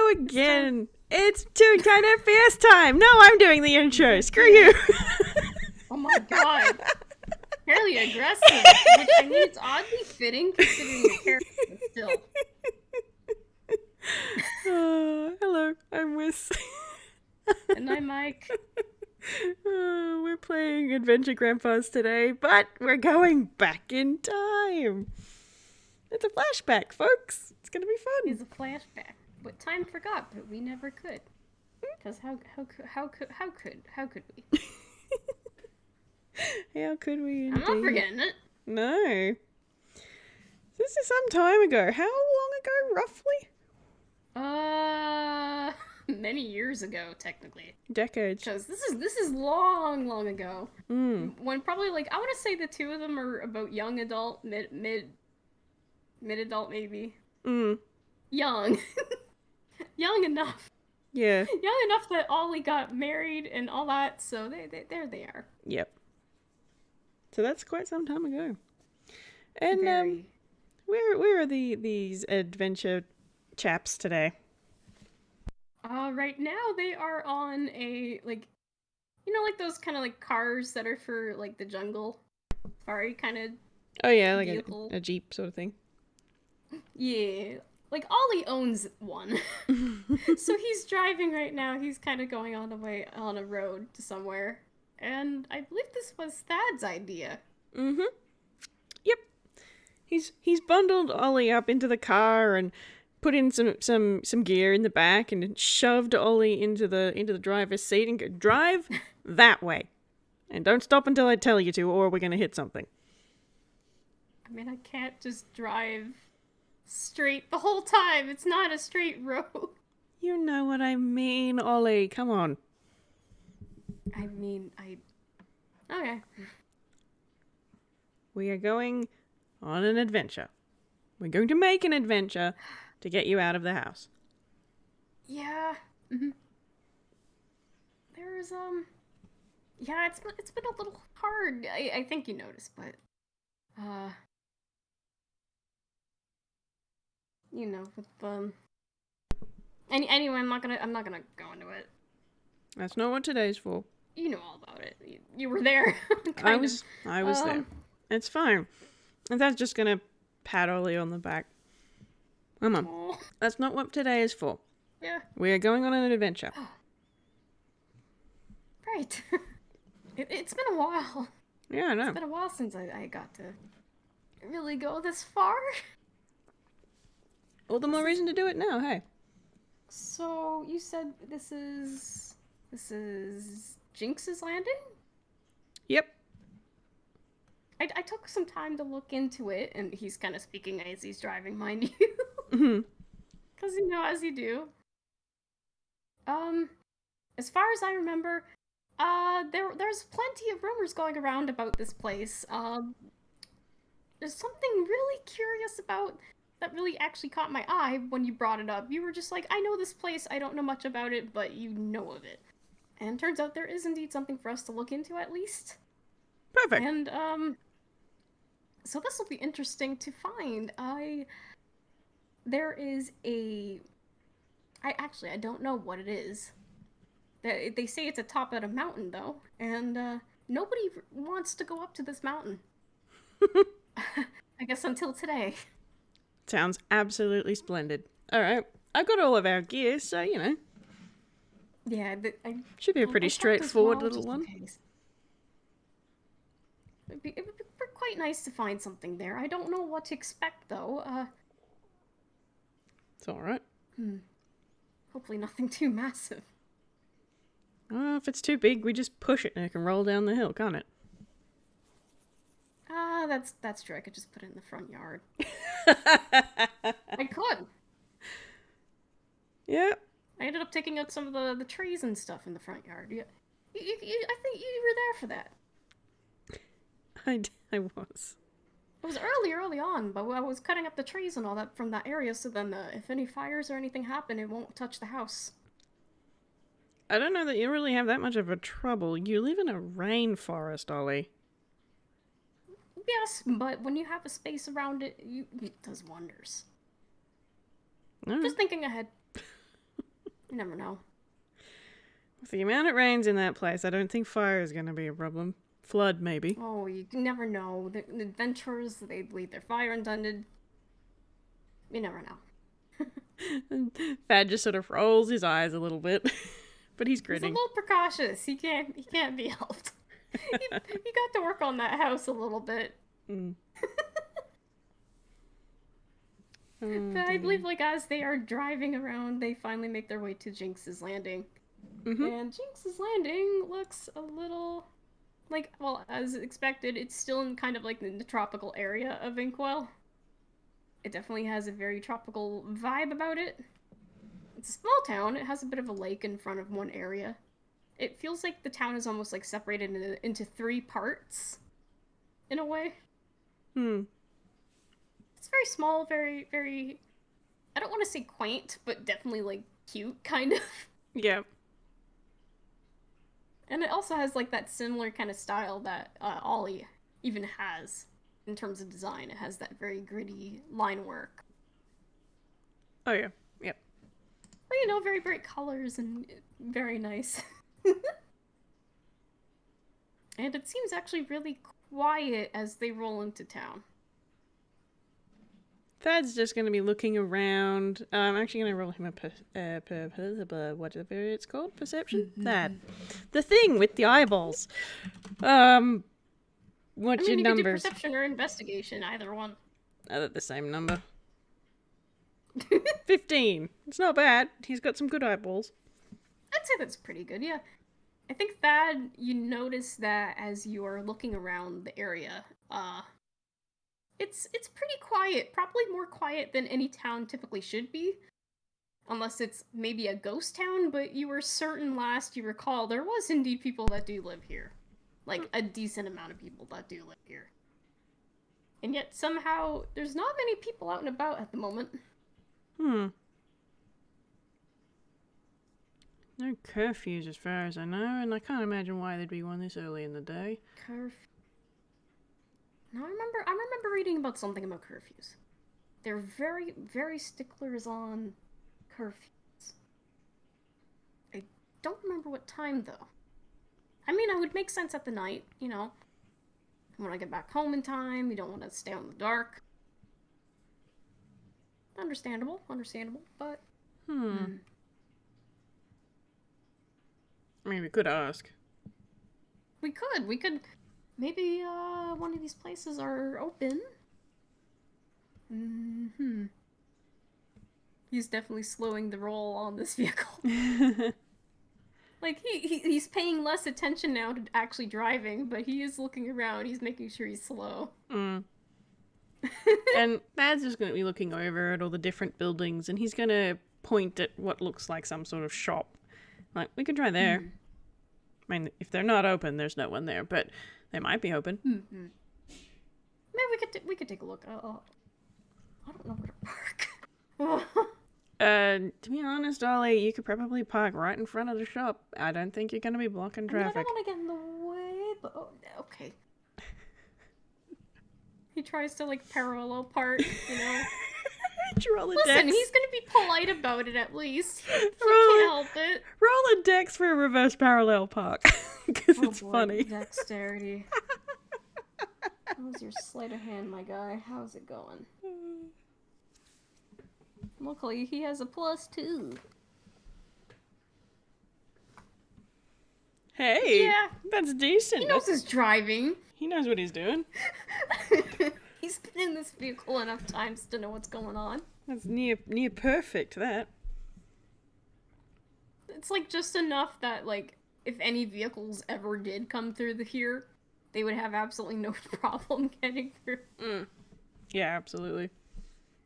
Hello again. It's Toonkind FPS time. No, I'm doing the intro. Screw you. Oh my god. Fairly aggressive. Which, I mean, it's oddly fitting considering your character, but still. Hello, I'm Whis. And I'm Mike. We're playing Adventure Grandpas today, but we're going back in time. It's a flashback, folks. It's gonna be fun. It's a flashback. But time forgot, but we never could. Because how could we? How could we indeed? I'm not forgetting it. No. This is some time ago. How long ago, roughly? Many years ago, technically. Decades. Because this is long ago. When probably, like, I want to say the two of them are about young adult, mid-adult maybe. Young. Young enough. Yeah. Young enough that Ollie got married and all that, so there they are. Yep. So that's quite some time ago. And Very. where are these adventure chaps today? Right now they are on a, like, you know, like those kind of like cars that are for like the jungle safari kind of. Oh yeah, like vehicle. a Jeep sort of thing. Yeah. Like, Ollie owns one. So he's driving right now. He's kind of going on a road to somewhere. And I believe this was Thad's idea. Yep. He's bundled Ollie up into the car and put in some gear in the back and shoved Ollie into the driver's seat and go, drive that way. And don't stop until I tell you to, or we're gonna hit something. I mean, I can't just drive straight the whole time. It's not a straight road. You know what I mean, Ollie. Come on. I mean, okay. We are going on an adventure. We're going to make an adventure to get you out of the house. Yeah. There's yeah, it's been a little hard. I think you noticed, but you know, with anyway, I'm not gonna go into it. That's not what today's for. You know all about it. You were there. I was there. It's fine. And that's just gonna pat Ollie on the back. Come on. Aw. That's not what today is for. Yeah. We are going on an adventure. Right. It's been a while. Yeah, I know. It's been a while since I got to really go this far. All the more reason to do it now, hey? So, you said this is Jinx's Landing? Yep. I took some time to look into it, and he's kind of speaking as he's driving, mind you. Because, you know, as you do. As far as I remember, there's plenty of rumors going around about this place. There's something really curious about that really actually caught my eye when you brought it up. You were just like, I know this place, I don't know much about it, but you know of it. And turns out there is indeed something for us to look into, at least. Perfect. And, so this will be interesting to find. There is I don't know what it is. They say it's atop of a mountain, though, and, nobody wants to go up to this mountain. I guess until today. Sounds absolutely splendid. Alright, I've got all of our gear, so, you know. Yeah, Should be a pretty straightforward little one. It'd be quite nice to find something there. I don't know what to expect, though. It's alright. Hopefully nothing too massive. If it's too big, we just push it and it can roll down the hill, can't it? That's true. I could just put it in the front yard. I could. Yeah. I ended up taking out some of the trees and stuff in the front yard. I think you were there for that. I was. It was early on, but I was cutting up the trees and all that from that area, so then if any fires or anything happen, it won't touch the house. I don't know that you really have that much of a trouble. You live in a rainforest, Ollie. Yes, but when you have a space around it, it does wonders. All right. Just thinking ahead. You never know. With the amount it rains in that place, I don't think fire is going to be a problem. Flood, maybe. Oh, you never know. The adventurers, they leave their fire untended. You never know. And Thad just sort of rolls his eyes a little bit, but he's He's a grinning. little precautious. He can't be helped. he got to work on that house a little bit. Mm. But I believe, like, as they are driving around, they finally make their way to Jinx's Landing. Mm-hmm. And Jinx's Landing looks a little like, well, as expected, it's still in kind of like in the tropical area of Inkwell. It definitely has a very tropical vibe about it. It's a small town. It has a bit of a lake in front of one area. It feels like the town is almost like separated into 3 parts, in a way. It's very small, very, very, I don't want to say quaint, but definitely like cute, kind of. Yeah. And it also has like that similar kind of style that Ollie even has in terms of design. It has that very gritty line work. Oh, yeah. Yep. But, you know, very bright colors and very nice. And it seems actually really quiet as they roll into town. Thad's just going to be looking around. I'm actually going to roll him whatever it's called. Perception? Thad. The thing with the eyeballs. What's I mean, your you could do numbers? perception or investigation, either one. They're the same number. 15. It's not bad. He's got some good eyeballs. I'd say that's pretty good, yeah. I think that you notice that as you are looking around the area, it's pretty quiet. Probably more quiet than any town typically should be. Unless it's maybe a ghost town, but you were certain last you recall there was indeed people that do live here. Like, a decent amount of people that do live here. And yet, somehow, there's not many people out and about at the moment. No curfews as far as I know, and I can't imagine why there'd be one this early in the day. Curfew. No, I remember reading about something about curfews. They're very, very sticklers on curfews. I don't remember what time, though. I mean, it would make sense at the night, you know. You want to get back home in time, you don't want to stay out in the dark. Understandable, but... I mean, we could ask. We could. Maybe, one of these places are open. He's definitely slowing the roll on this vehicle. Like, he's paying less attention now to actually driving, but he is looking around. He's making sure he's slow. And Thad's just going to be looking over at all the different buildings, and he's going to point at what looks like some sort of shop. Like, we could try there. I mean, if they're not open, there's no one there, but they might be open. Maybe we could take a look. I don't know where to park. To be honest, Ollie, you could probably park right in front of the shop. I don't think you're going to be blocking traffic. I don't want to get in the way, but okay. He tries to, like, parallel park, you know? Listen, he's gonna be polite about it at least. He can't help it. Roll a dex for a reverse parallel park. Because it's boy, funny. Dexterity. How's your sleight of hand, my guy? How's it going? Luckily, he has a +2. Hey, yeah, that's decent. He knows his driving. He knows what he's doing. He's been in this vehicle enough times to know what's going on. That's near perfect, that. It's like just enough that, like, if any vehicles ever did come through here, they would have absolutely no problem getting through. Yeah, absolutely.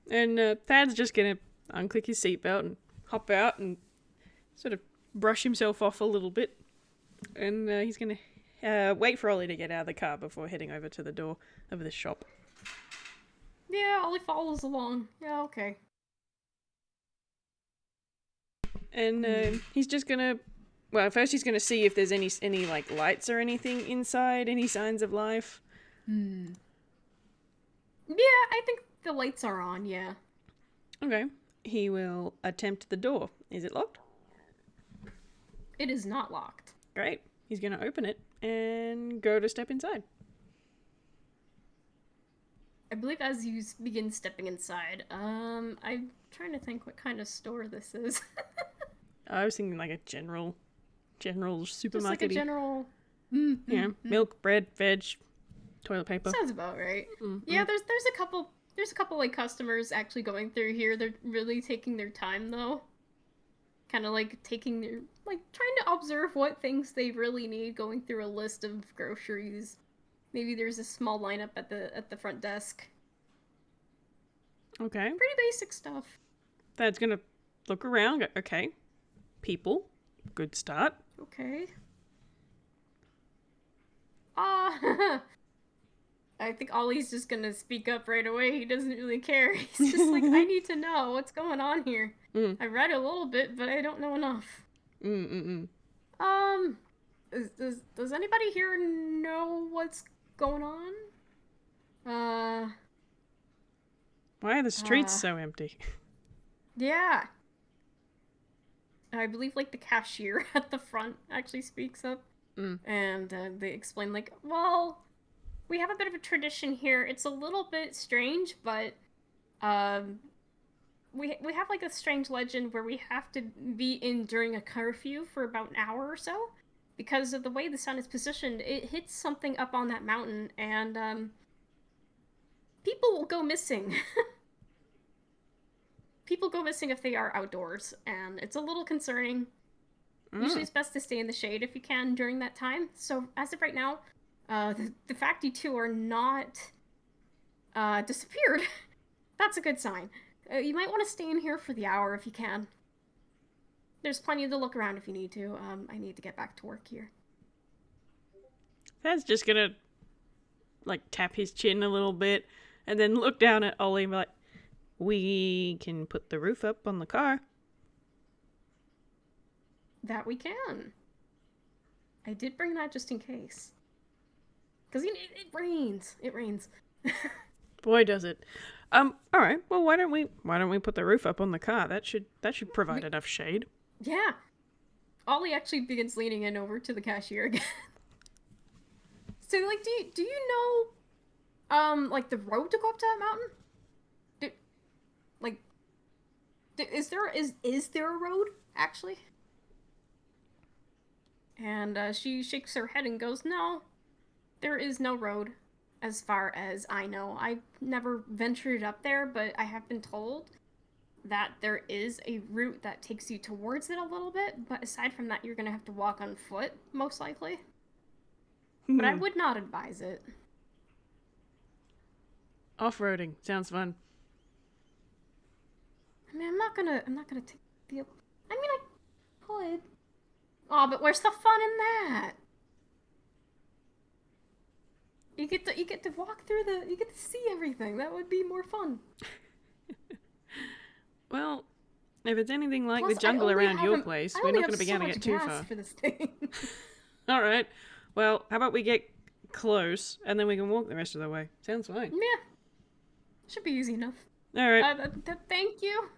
And Thad's just gonna unclick his seatbelt and hop out and sort of brush himself off a little bit. And he's gonna wait for Ollie to get out of the car before heading over to the door of the shop. Yeah, Ollie follows along. Yeah, okay. And he's just gonna... Well, first he's gonna see if there's any like, lights or anything inside, any signs of life. Yeah, I think the lights are on, yeah. Okay. He will attempt the door. Is it locked? It is not locked. Great. He's going to open it and go to step inside. I believe as you begin stepping inside, I'm trying to think what kind of store this is. I was thinking like a general supermarket. Just like a general... Milk, bread, veg, toilet paper. Sounds about right. Mm-hmm. Yeah, there's a couple like customers actually going through here. They're really taking their time though. Kind of like taking their trying to observe what things they really need, going through a list of groceries. Maybe there's a small lineup at the front desk. Okay. Pretty basic stuff. Thad's gonna look around. Okay. People. Good start. Okay. I think Ollie's just gonna speak up right away. He doesn't really care. He's just like, I need to know what's going on here. I read a little bit, but I don't know enough. Does anybody here know what's going on? Why are the streets so empty? Yeah. I believe like the cashier at the front actually speaks up. And they explain like, well, we have a bit of a tradition here. It's a little bit strange, but we have like a strange legend where we have to be in during a curfew for about an hour or so. Because of the way the sun is positioned, it hits something up on that mountain, and people will go missing. People go missing if they are outdoors, and it's a little concerning. Usually it's best to stay in the shade if you can during that time. So as of right now, the fact you two are not disappeared, that's a good sign. You might want to stay in here for the hour if you can. There's plenty to look around if you need to. I need to get back to work here. Thad's just gonna tap his chin a little bit and then look down at Ollie and be like, we can put the roof up on the car. That we can. I did bring that just in case. Because it rains. It rains. Boy, does it. All right. Well, why don't we put the roof up on the car? That should provide enough shade. Yeah. Ollie actually begins leaning in over to the cashier again. So, do you know, the road to go up to that mountain? Is there a road, actually? And, she shakes her head and goes, no, there is no road, as far as I know. I've never ventured up there, but I have been told that there is a route that takes you towards it a little bit, but aside from that, you're gonna have to walk on foot, most likely. But I would not advise it. Off-roading. Sounds fun. I mean, I'm not gonna take the... I mean, I could. Oh, but where's the fun in that? You get to walk through you get to see everything. That would be more fun. Well, if it's anything like Plus, the jungle around your place, we're not going to be able to get too far. For this thing. All right. Well, how about we get close and then we can walk the rest of the way? Sounds fine. Yeah. Should be easy enough. All right. Thank you.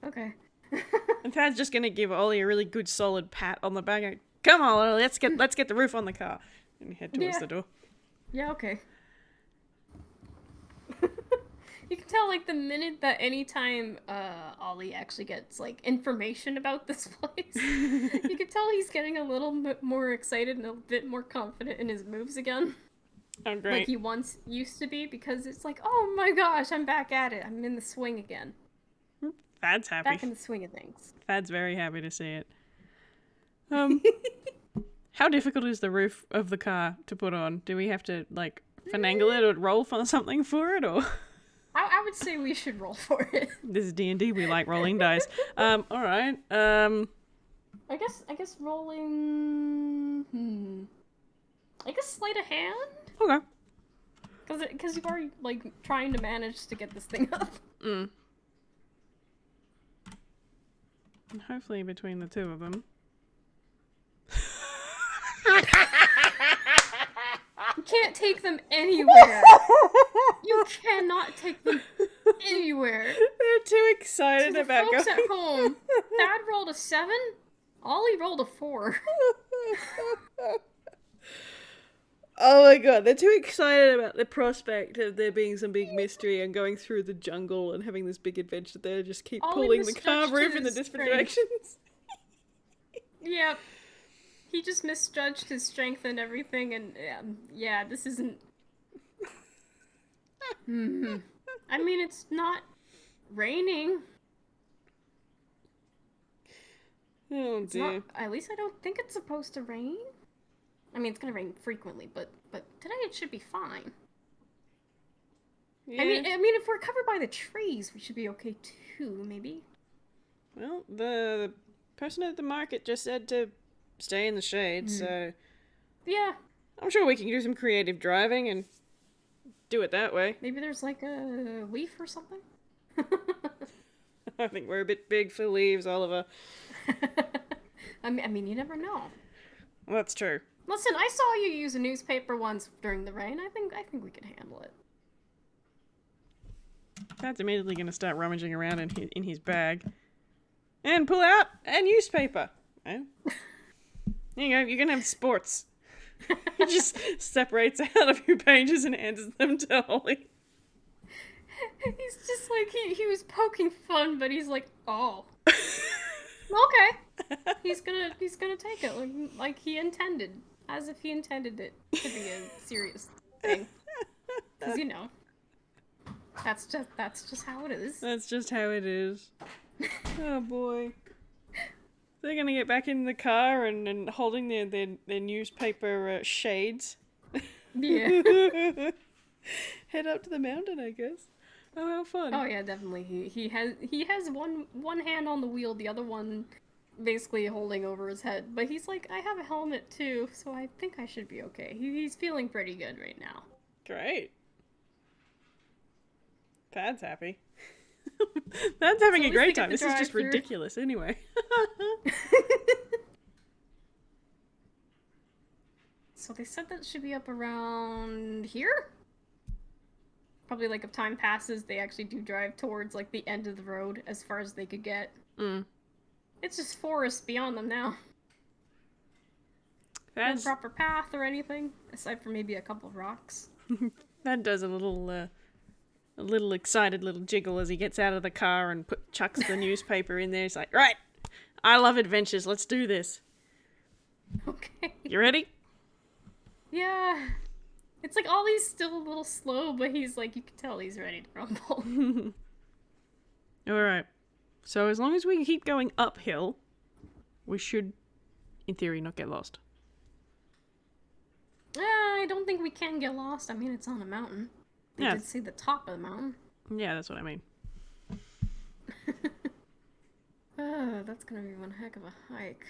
Okay. And Thad's just going to give Ollie a really good solid pat on the back. Come on, Ollie, let's get the roof on the car. And head towards the door. Yeah, okay. You can tell, the minute that anytime Ollie actually gets, information about this place, you can tell he's getting a little bit more excited and a bit more confident in his moves again. Oh, great. Like he once used to be, because it's like, oh my gosh, I'm back at it. I'm in the swing again. Thad's happy. Back in the swing of things. Thad's very happy to see it. How difficult is the roof of the car to put on? Do we have to, finagle it or roll for something for it, or...? I would say we should roll for it. This is D&D, we like rolling dice. Alright, I guess rolling... I guess sleight of hand? Okay. Because you are, trying to manage to get this thing up. And hopefully between the two of them... You can't take them anywhere. You cannot take them anywhere. They're too excited to the about folks going. at home. Thad rolled a 7. Ollie rolled a 4. Oh my god, they're too excited about the prospect of there being some big mystery and going through the jungle and having this big adventure. They just keep Ollie pulling the car misjudged roof in the his different strength. directions. Yep. He just misjudged his strength and everything, and yeah, this isn't... I mean, it's not raining. Oh It's dear. not... At least I don't think it's supposed to rain. I mean, it's gonna rain frequently, but today it should be fine. Yeah. I mean, if we're covered by the trees, we should be okay too, maybe. Well, the person at the market just said to stay in the shade, so Yeah. I'm sure we can do some creative driving and do it that way. Maybe there's like a leaf or something. I think we're a bit big for leaves, Oliver. I mean, you never know. Well, that's true. Listen, I saw you use a newspaper once during the rain. I think we can handle it. Dad's immediately going to start rummaging around in his bag and pull out a newspaper. Oh. There you go. You're going to have sports. He just separates out a few pages and hands them to Ollie. He's just like he was poking fun, but he's like, oh, okay. He's gonna take it like he intended, as if he intended it to be a serious thing. Because that's just how it is. That's just how it is. Oh boy. They're gonna get back in the car and holding their newspaper shades. Yeah. Head up to the mountain, I guess. Oh, how fun. Oh yeah, definitely. He has one hand on the wheel, the other one basically holding over his head. But he's like, I have a helmet too, so I think I should be okay. He's feeling pretty good right now. Great. Dad's happy. Dad's having So a at least great they get time. to This is just drive through. ridiculous anyway. So they said that should be up around here? Probably like if time passes, they actually do drive towards like the end of the road as far as they could get. It's just forest beyond them now. No proper path or anything, aside from maybe a couple of rocks. That does a little excited little jiggle as he gets out of the car and chucks the newspaper in there. He's like, right, I love adventures. Let's do this. Okay. You ready? Yeah. It's like Ollie's still a little slow, but he's like, you can tell he's ready to rumble. Alright. So as long as we keep going uphill, we should, in theory, not get lost. I don't think we can get lost. I mean, it's on a mountain. They Yeah. did see the top of the mountain. Yeah, that's what I mean. That's gonna be one heck of a hike.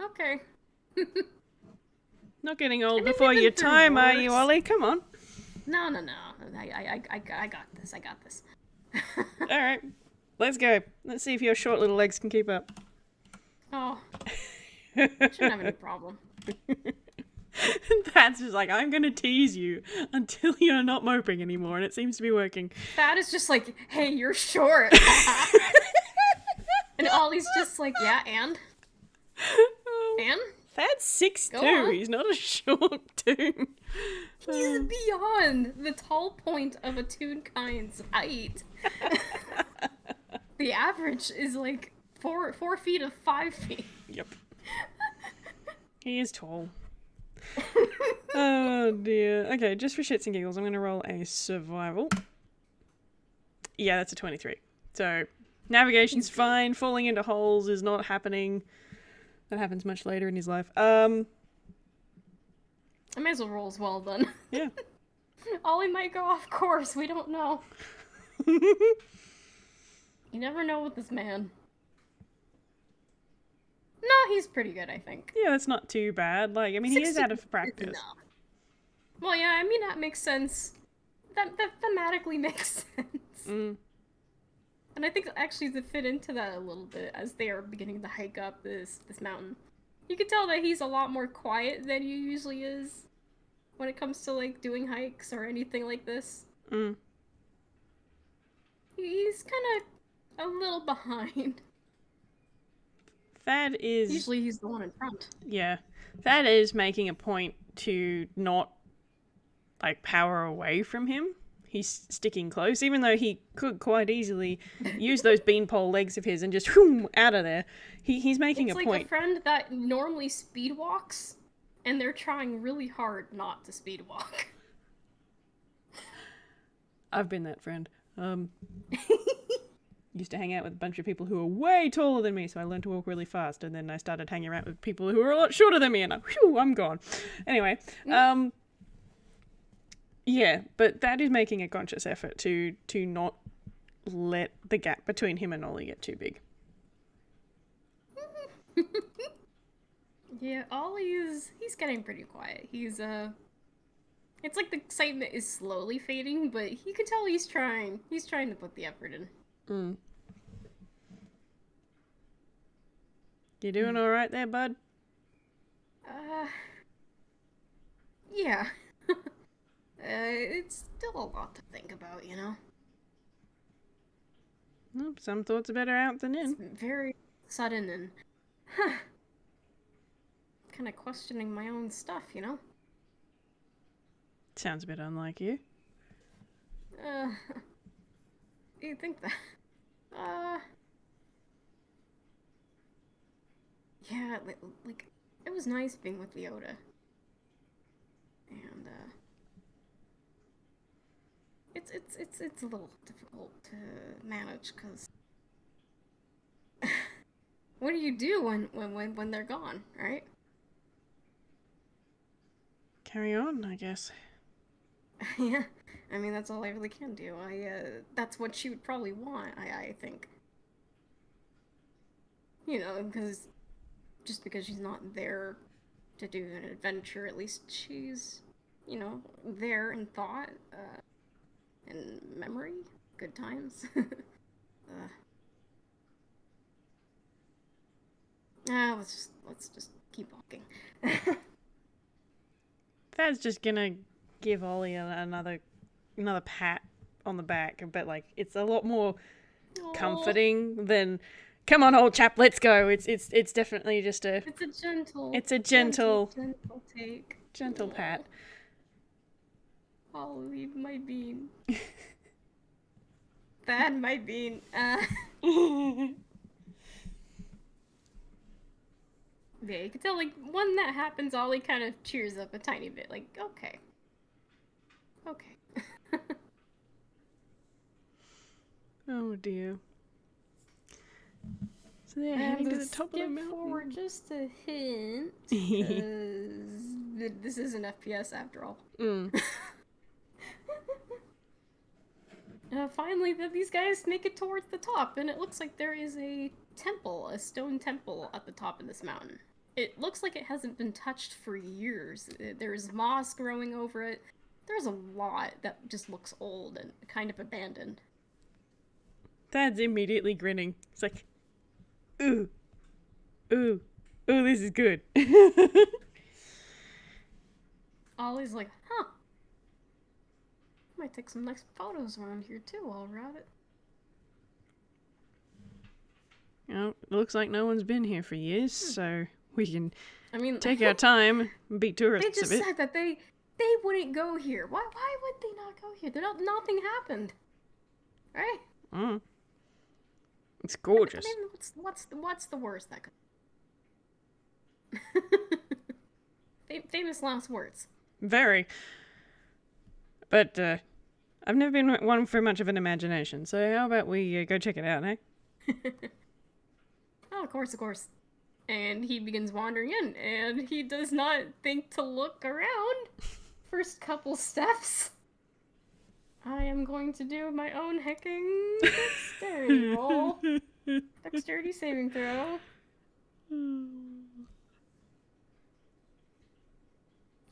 Okay. Not getting old I mean, before we've your been through time, are you, worse. Ollie? Come on. No. I got this. I got this. Alright. Let's go. Let's see if your short little legs can keep up. Oh. Shouldn't have any problem. That's just like, I'm gonna tease you until you're not moping anymore, and it seems to be working. Thad is just like, hey, you're short. And Ollie's just like, yeah, and? And? Thad's 6'2". Go on. He's not a short dude. He's beyond the tall point of a Toonkind's height. The average is like 4 feet of 5 feet. Yep. He is tall. Oh dear. Okay, just for shits and giggles, I'm gonna roll a survival. Yeah, that's a 23. So, navigation's fine. Falling into holes is not happening. That happens much later in his life. I may as well roll as well then. Yeah. Ollie might go off course. We don't know. You never know with this man. No, he's pretty good, I think. Yeah, that's not too bad. Like, I mean, he is 60 out of practice. enough. Well, yeah, I mean, that makes sense. That thematically makes sense. And I think actually to fit into that a little bit as they are beginning to hike up this mountain. You can tell that he's a lot more quiet than he usually is when it comes to, like, doing hikes or anything like this. He's kind of a little behind. Thad is... Usually he's the one in front. Yeah. Thad is making a point to not, like, power away from him. He's sticking close, even though he could quite easily use those beanpole legs of his and just out of there. He's making a point. It's like a friend that normally speed walks, and they're trying really hard not to speed walk. I've been that friend. Used to hang out with a bunch of people who were way taller than me, so I learned to walk really fast, and then I started hanging around with people who were a lot shorter than me, and I'm gone. Anyway, yeah, but that is making a conscious effort to not let the gap between him and Ollie get too big. Yeah, he's getting pretty quiet. It's like the excitement is slowly fading, but you can tell he's trying. He's trying to put the effort in. You doing all right there, bud? Yeah. It's still a lot to think about, you know? Well, some thoughts are better out than in. It's very sudden and... kind of questioning my own stuff, you know? Sounds a bit unlike you. You think that? Yeah, like, it was nice being with Leota. And, it's a little difficult to manage, because... what do you do when they're gone, right? Carry on, I guess. Yeah, I mean, that's all I really can do. That's what she would probably want, I think. You know, just because she's not there to do an adventure, at least she's, you know, there in thought, in memory, good times. Let's just keep walking. Thad's just gonna give Ollie another pat on the back, but like it's a lot more comforting than "Come on, old chap, let's go." It's definitely just a. It's a gentle take. Gentle pat. Ollie, my bean. Thad, my bean. Yeah, you can tell, like, when that happens, Ollie kind of cheers up a tiny bit, like, okay. Oh dear. So they're heading to the top of the mountain. Forward just a hint, because this is an FPS after all. Finally, these guys make it towards the top, and it looks like there is a temple, a stone temple at the top of this mountain. It looks like it hasn't been touched for years. There's moss growing over it. There's a lot that just looks old and kind of abandoned. Thad's immediately grinning. It's like, ooh, this is good. Ollie's like, huh. Might take some nice photos around here too while we're at it. You know, it looks like no one's been here for years, so we can take our time and be tourists a bit. They just said that they wouldn't go here. Why would they not go here? Nothing happened. Right? It's gorgeous. I mean, what's the worst that could... Famous last words. Very. But, I've never been one for much of an imagination, so how about we go check it out, eh? Oh, of course. And he begins wandering in, and he does not think to look around. First couple steps. I am going to do my own hecking dexterity roll. Dexterity saving throw.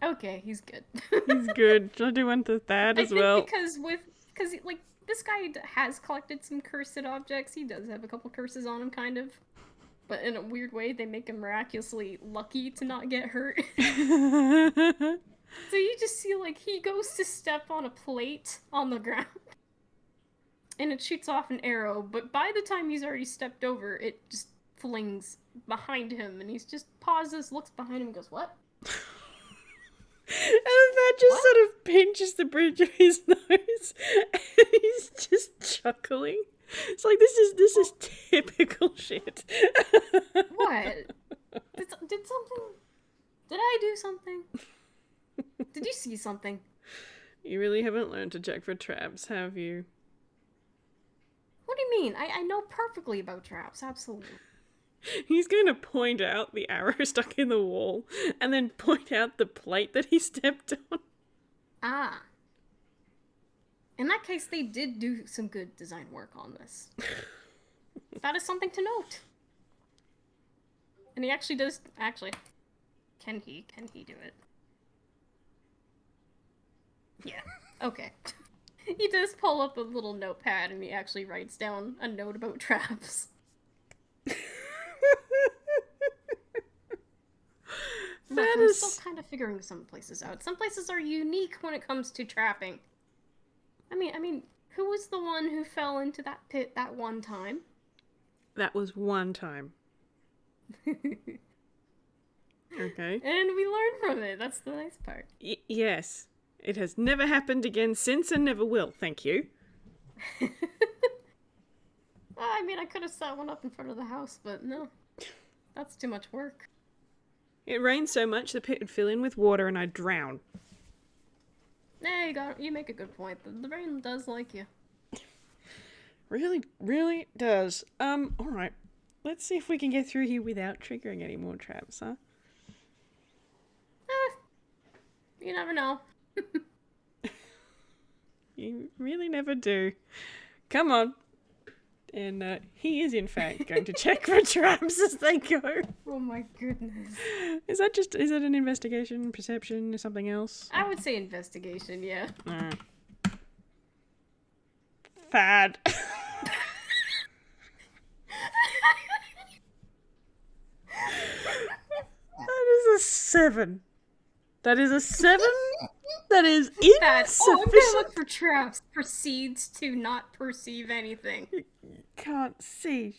Okay, he's good. He's good. Shall I do one to Thad as well? Because like this guy has collected some cursed objects. He does have a couple curses on him, kind of. But in a weird way, they make him miraculously lucky to not get hurt. So you just see, like, he goes to step on a plate on the ground. And it shoots off an arrow, but by the time he's already stepped over, it just flings behind him, and he's just pauses, looks behind him, and goes, "What?" And that just sort of pinches the bridge of his nose, and he's just chuckling. It's like this is typical shit. What? Did something? Did I do something? Did you see something? You really haven't learned to check for traps, have you? What do you mean? I know perfectly about traps, absolutely. He's going to point out the arrow stuck in the wall, and then point out the plate that he stepped on. Ah. In that case, they did do some good design work on this. That is something to note. And he actually does... Actually, can he do it? Yeah, okay. He does pull up a little notepad and he actually writes down a note about traps. Look, I'm still kind of figuring some places out. Some places are unique when it comes to trapping. I mean, who was the one who fell into that pit that one time? That was one time. Okay. And we learned from it. That's the nice part. Yes. It has never happened again since and never will, thank you. I mean, I could have set one up in front of the house, but no. That's too much work. It rained so much the pit would fill in with water and I'd drown. Yeah, you make a good point. The rain does like you. Really, really does. Alright. Let's see if we can get through here without triggering any more traps, huh? You never know. You really never do. Come on. And he is in fact going to check for traps as they go. Oh my goodness. Is that an investigation, perception, or something else? I would say investigation, yeah. Fad. That is a 7. That is a 7? That is insufficient. Oh, I'm gonna look for traps. Proceeds to not perceive anything. Can't see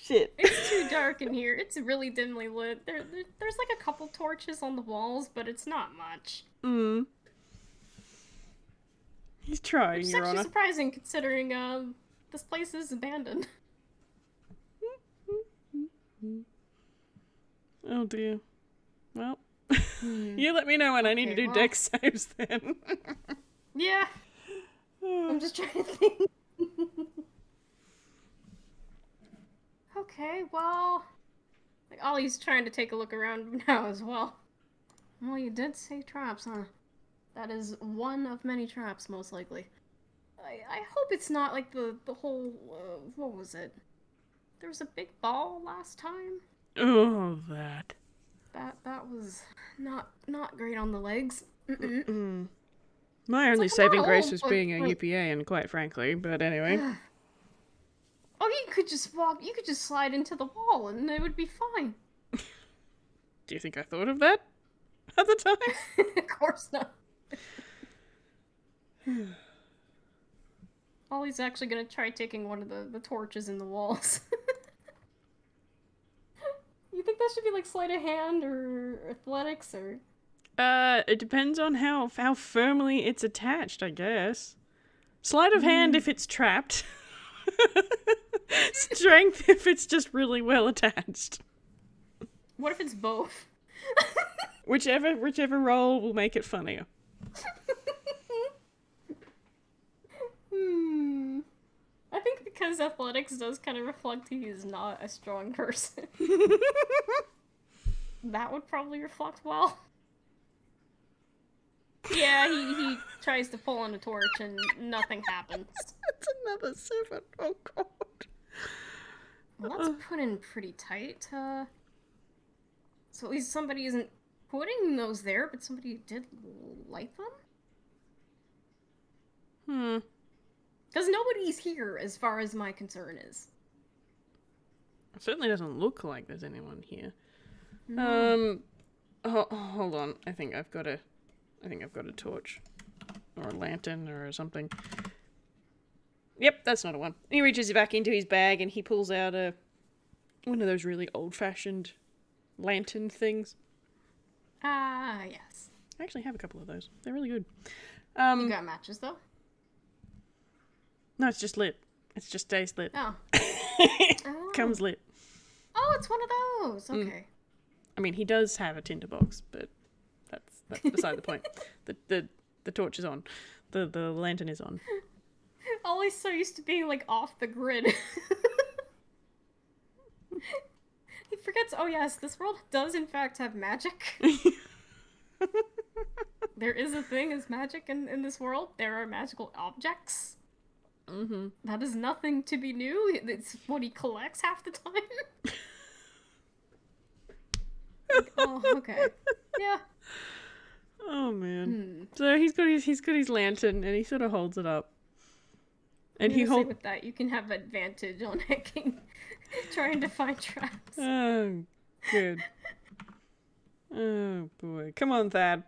shit. It's too dark in here. It's really dimly lit. There's like a couple torches on the walls, but it's not much. He's trying, It's Your actually Honor. surprising considering this place is abandoned. Oh dear. Well, you let me know when I need to do dex saves then. Yeah. I'm just trying to think. Okay, well... Like, Ollie's trying to take a look around now as well. Well, you did say traps, huh? That is one of many traps, most likely. I hope it's not like the whole... what was it? There was a big ball last time? Oh, that. That was not great on the legs. My only saving grace was being a UPA, and quite frankly, but anyway. Oh, you could just slide into the wall and it would be fine. Do you think I thought of that at the time? Of course not. Ollie's actually gonna try taking one of the torches in the walls. You think that should be like sleight of hand or athletics or? It depends on how firmly it's attached, I guess. Sleight of hand if it's trapped. Strength if it's just really well attached. What if it's both? Whichever roll will make it funnier. I think because athletics does kind of reflect he is not a strong person. That would probably reflect well. Yeah, he tries to pull on a torch and nothing happens. That's another 7. Oh god. Well, that's put in pretty tight. So at least somebody isn't putting those there, but somebody did light them? Because nobody's here, as far as my concern is. It certainly doesn't look like there's anyone here. No. Hold on. I think I've got a torch. Or a lantern or something. Yep, that's not a one. He reaches back into his bag and he pulls out a one of those really old-fashioned lantern things. Ah, yes. I actually have a couple of those. They're really good. You got matches, though? No, it's just lit. It's just stays lit. Oh. Oh. Comes lit. Oh, it's one of those. Okay. I mean, he does have a tinderbox, but that's beside the point. The torch is on. The lantern is on. Ollie's so used to being, like, off the grid. He forgets, oh yes, this world does in fact have magic. There is a thing as magic in this world. There are magical objects. Mm-hmm. That is nothing to be new. It's what he collects half the time. Like, oh, okay. Yeah. Oh man. So he's got his lantern and he sort of holds it up. And he holds with that you can have advantage on hacking, trying to find traps. Oh, good. Oh boy. Come on, Thad.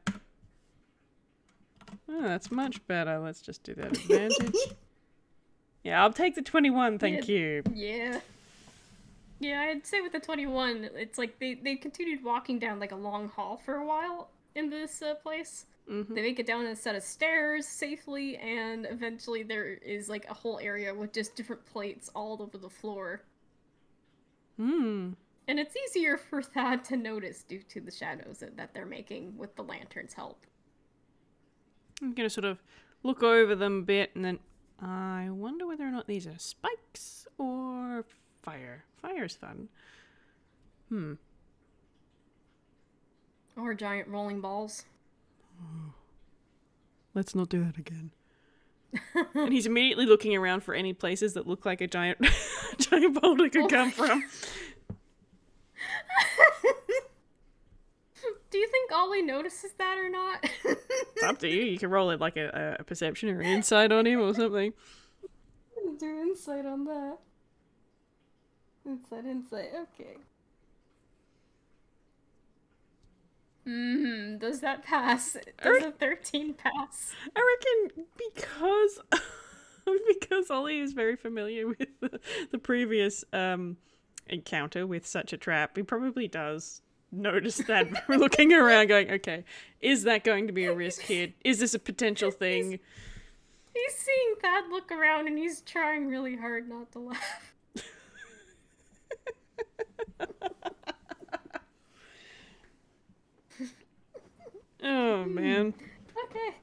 Oh, that's much better. Let's just do that advantage. Yeah, I'll take the 21, thank you. Yeah. Yeah, I'd say with the 21, it's like they continued walking down like a long hall for a while in this place. Mm-hmm. They make it down a set of stairs safely, and eventually there is like a whole area with just different plates all over the floor. Hmm. And it's easier for Thad to notice due to the shadows that they're making with the lantern's help. I'm gonna sort of look over them a bit and then I wonder whether or not these are spikes or fire. Fire's fun. Or giant rolling balls. Let's not do that again. And he's immediately looking around for any places that look like a giant boulder could come from. Do you think Ollie notices that or not? It's up to you. You can roll it like a perception or an insight on him or something. Do insight on that. Insight. Okay. Does that pass? Does a 13 pass? I reckon because Ollie is very familiar with the previous encounter with such a trap, he probably does notice that. We're looking around going, okay, is that going to be a risk here? Is this a potential thing? He's seeing Thad look around and he's trying really hard not to laugh. Oh man. Okay.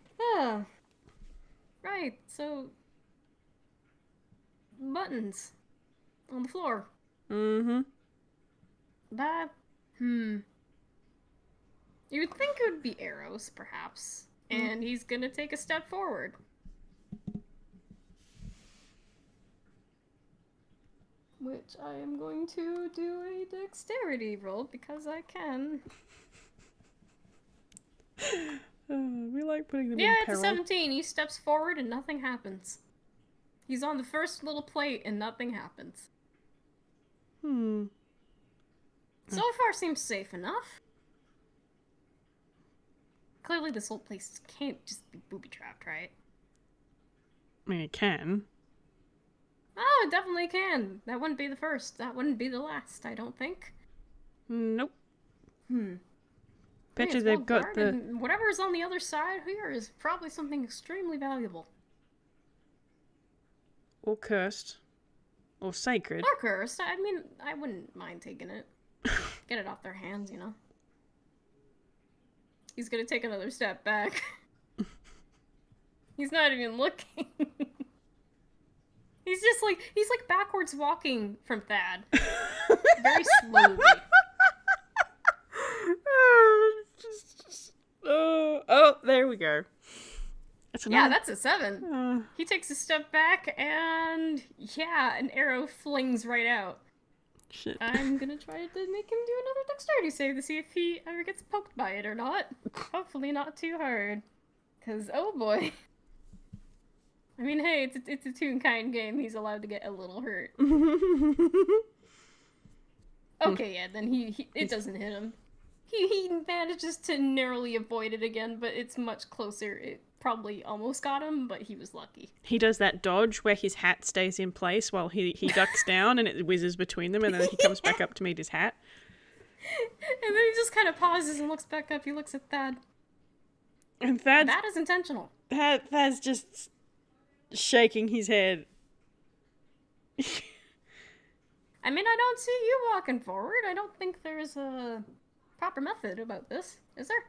Right, so buttons on the floor. Mm-hmm. That you would think it would be arrows, perhaps. And he's gonna take a step forward. Which I am going to do a dexterity roll because I can. We like putting them in Yeah, peril. it's a 17. He steps forward and nothing happens. He's on the first little plate and nothing happens. So far seems safe enough. Clearly this whole place can't just be booby-trapped, right? I mean, it can. Oh, it definitely can. That wouldn't be the first. That wouldn't be the last, I don't think. Nope. I Bet mean, you it's they've well got guarded, and whatever is on the other side here is probably something extremely valuable. Or cursed. Or sacred. Or cursed. I mean, I wouldn't mind taking it. Get it off their hands, you know? He's gonna take another step back. He's not even looking. He's like backwards walking from Thad. Very slowly. Oh, there we go. Yeah, that's a 7. He takes a step back and yeah, an arrow flings right out. Shit. I'm gonna try to make him do another dexterity save to see if he ever gets poked by it or not. Hopefully not too hard. Cause oh boy. I mean, hey, it's a Toonkind game. He's allowed to get a little hurt. Okay, yeah, then it doesn't hit him. He manages to narrowly avoid it again, but it's much closer. It probably almost got him, but he was lucky. He does that dodge where his hat stays in place while he ducks down and it whizzes between them, and then he comes back up to meet his hat. And then he just kind of pauses and looks back up. He looks at Thad. And That is intentional. Thad's just shaking his head. I mean, I don't see you walking forward. I don't think there's a proper method about this, is there?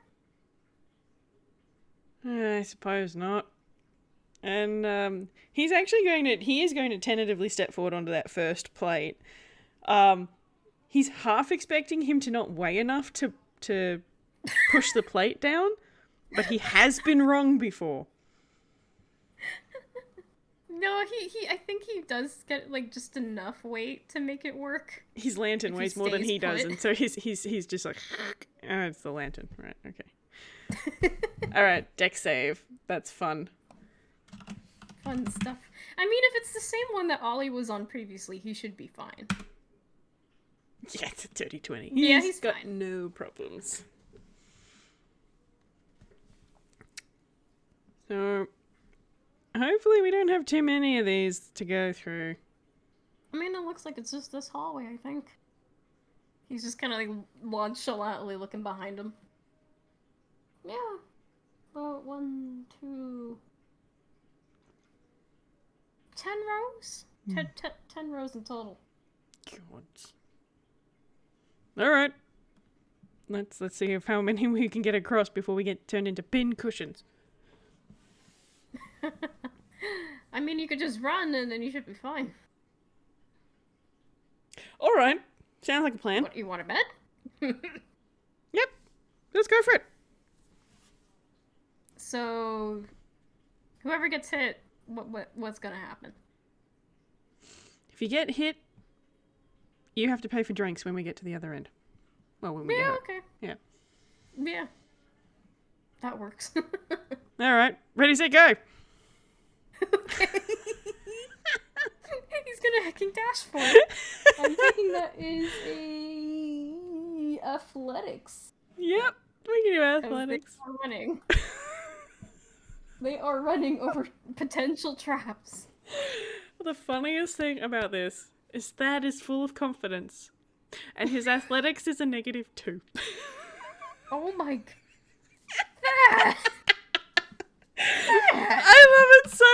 I suppose not. And he is going to tentatively step forward onto that first plate. He's half expecting him to not weigh enough to push the plate down, but he has been wrong before. No, I think he does get like just enough weight to make it work. His lantern weighs more than he does, and so he's just like, oh, it's the lantern, right? Okay. All right, deck save. That's fun. Fun stuff. I mean, if it's the same one that Ollie was on previously, he should be fine. Yeah, it's a dirty 20. Yeah, he's got fine. No problems. So, hopefully we don't have too many of these to go through. I mean, it looks like it's just this hallway, I think. He's just kind of like nonchalantly looking behind him. Yeah. About 1, 2... 10 rows? 10 rows in total. God. All right. Let's see how many we can get across before we get turned into pin cushions. I mean, you could just run and then you should be fine. All right. Sounds like a plan. What, you want to bet? Yep. Let's go for it. So, whoever gets hit, what's gonna happen? If you get hit, you have to pay for drinks when we get to the other end. Well, when we get hurt. Okay. Yeah. Yeah. That works. All right. Ready, set, go. Okay. He's gonna hacking dash for it. I'm thinking that is a athletics. Yep. We can do athletics. They are running. They are running over potential traps. The funniest thing about this is Thad is full of confidence, and his athletics is a -2. Oh my god. I love it so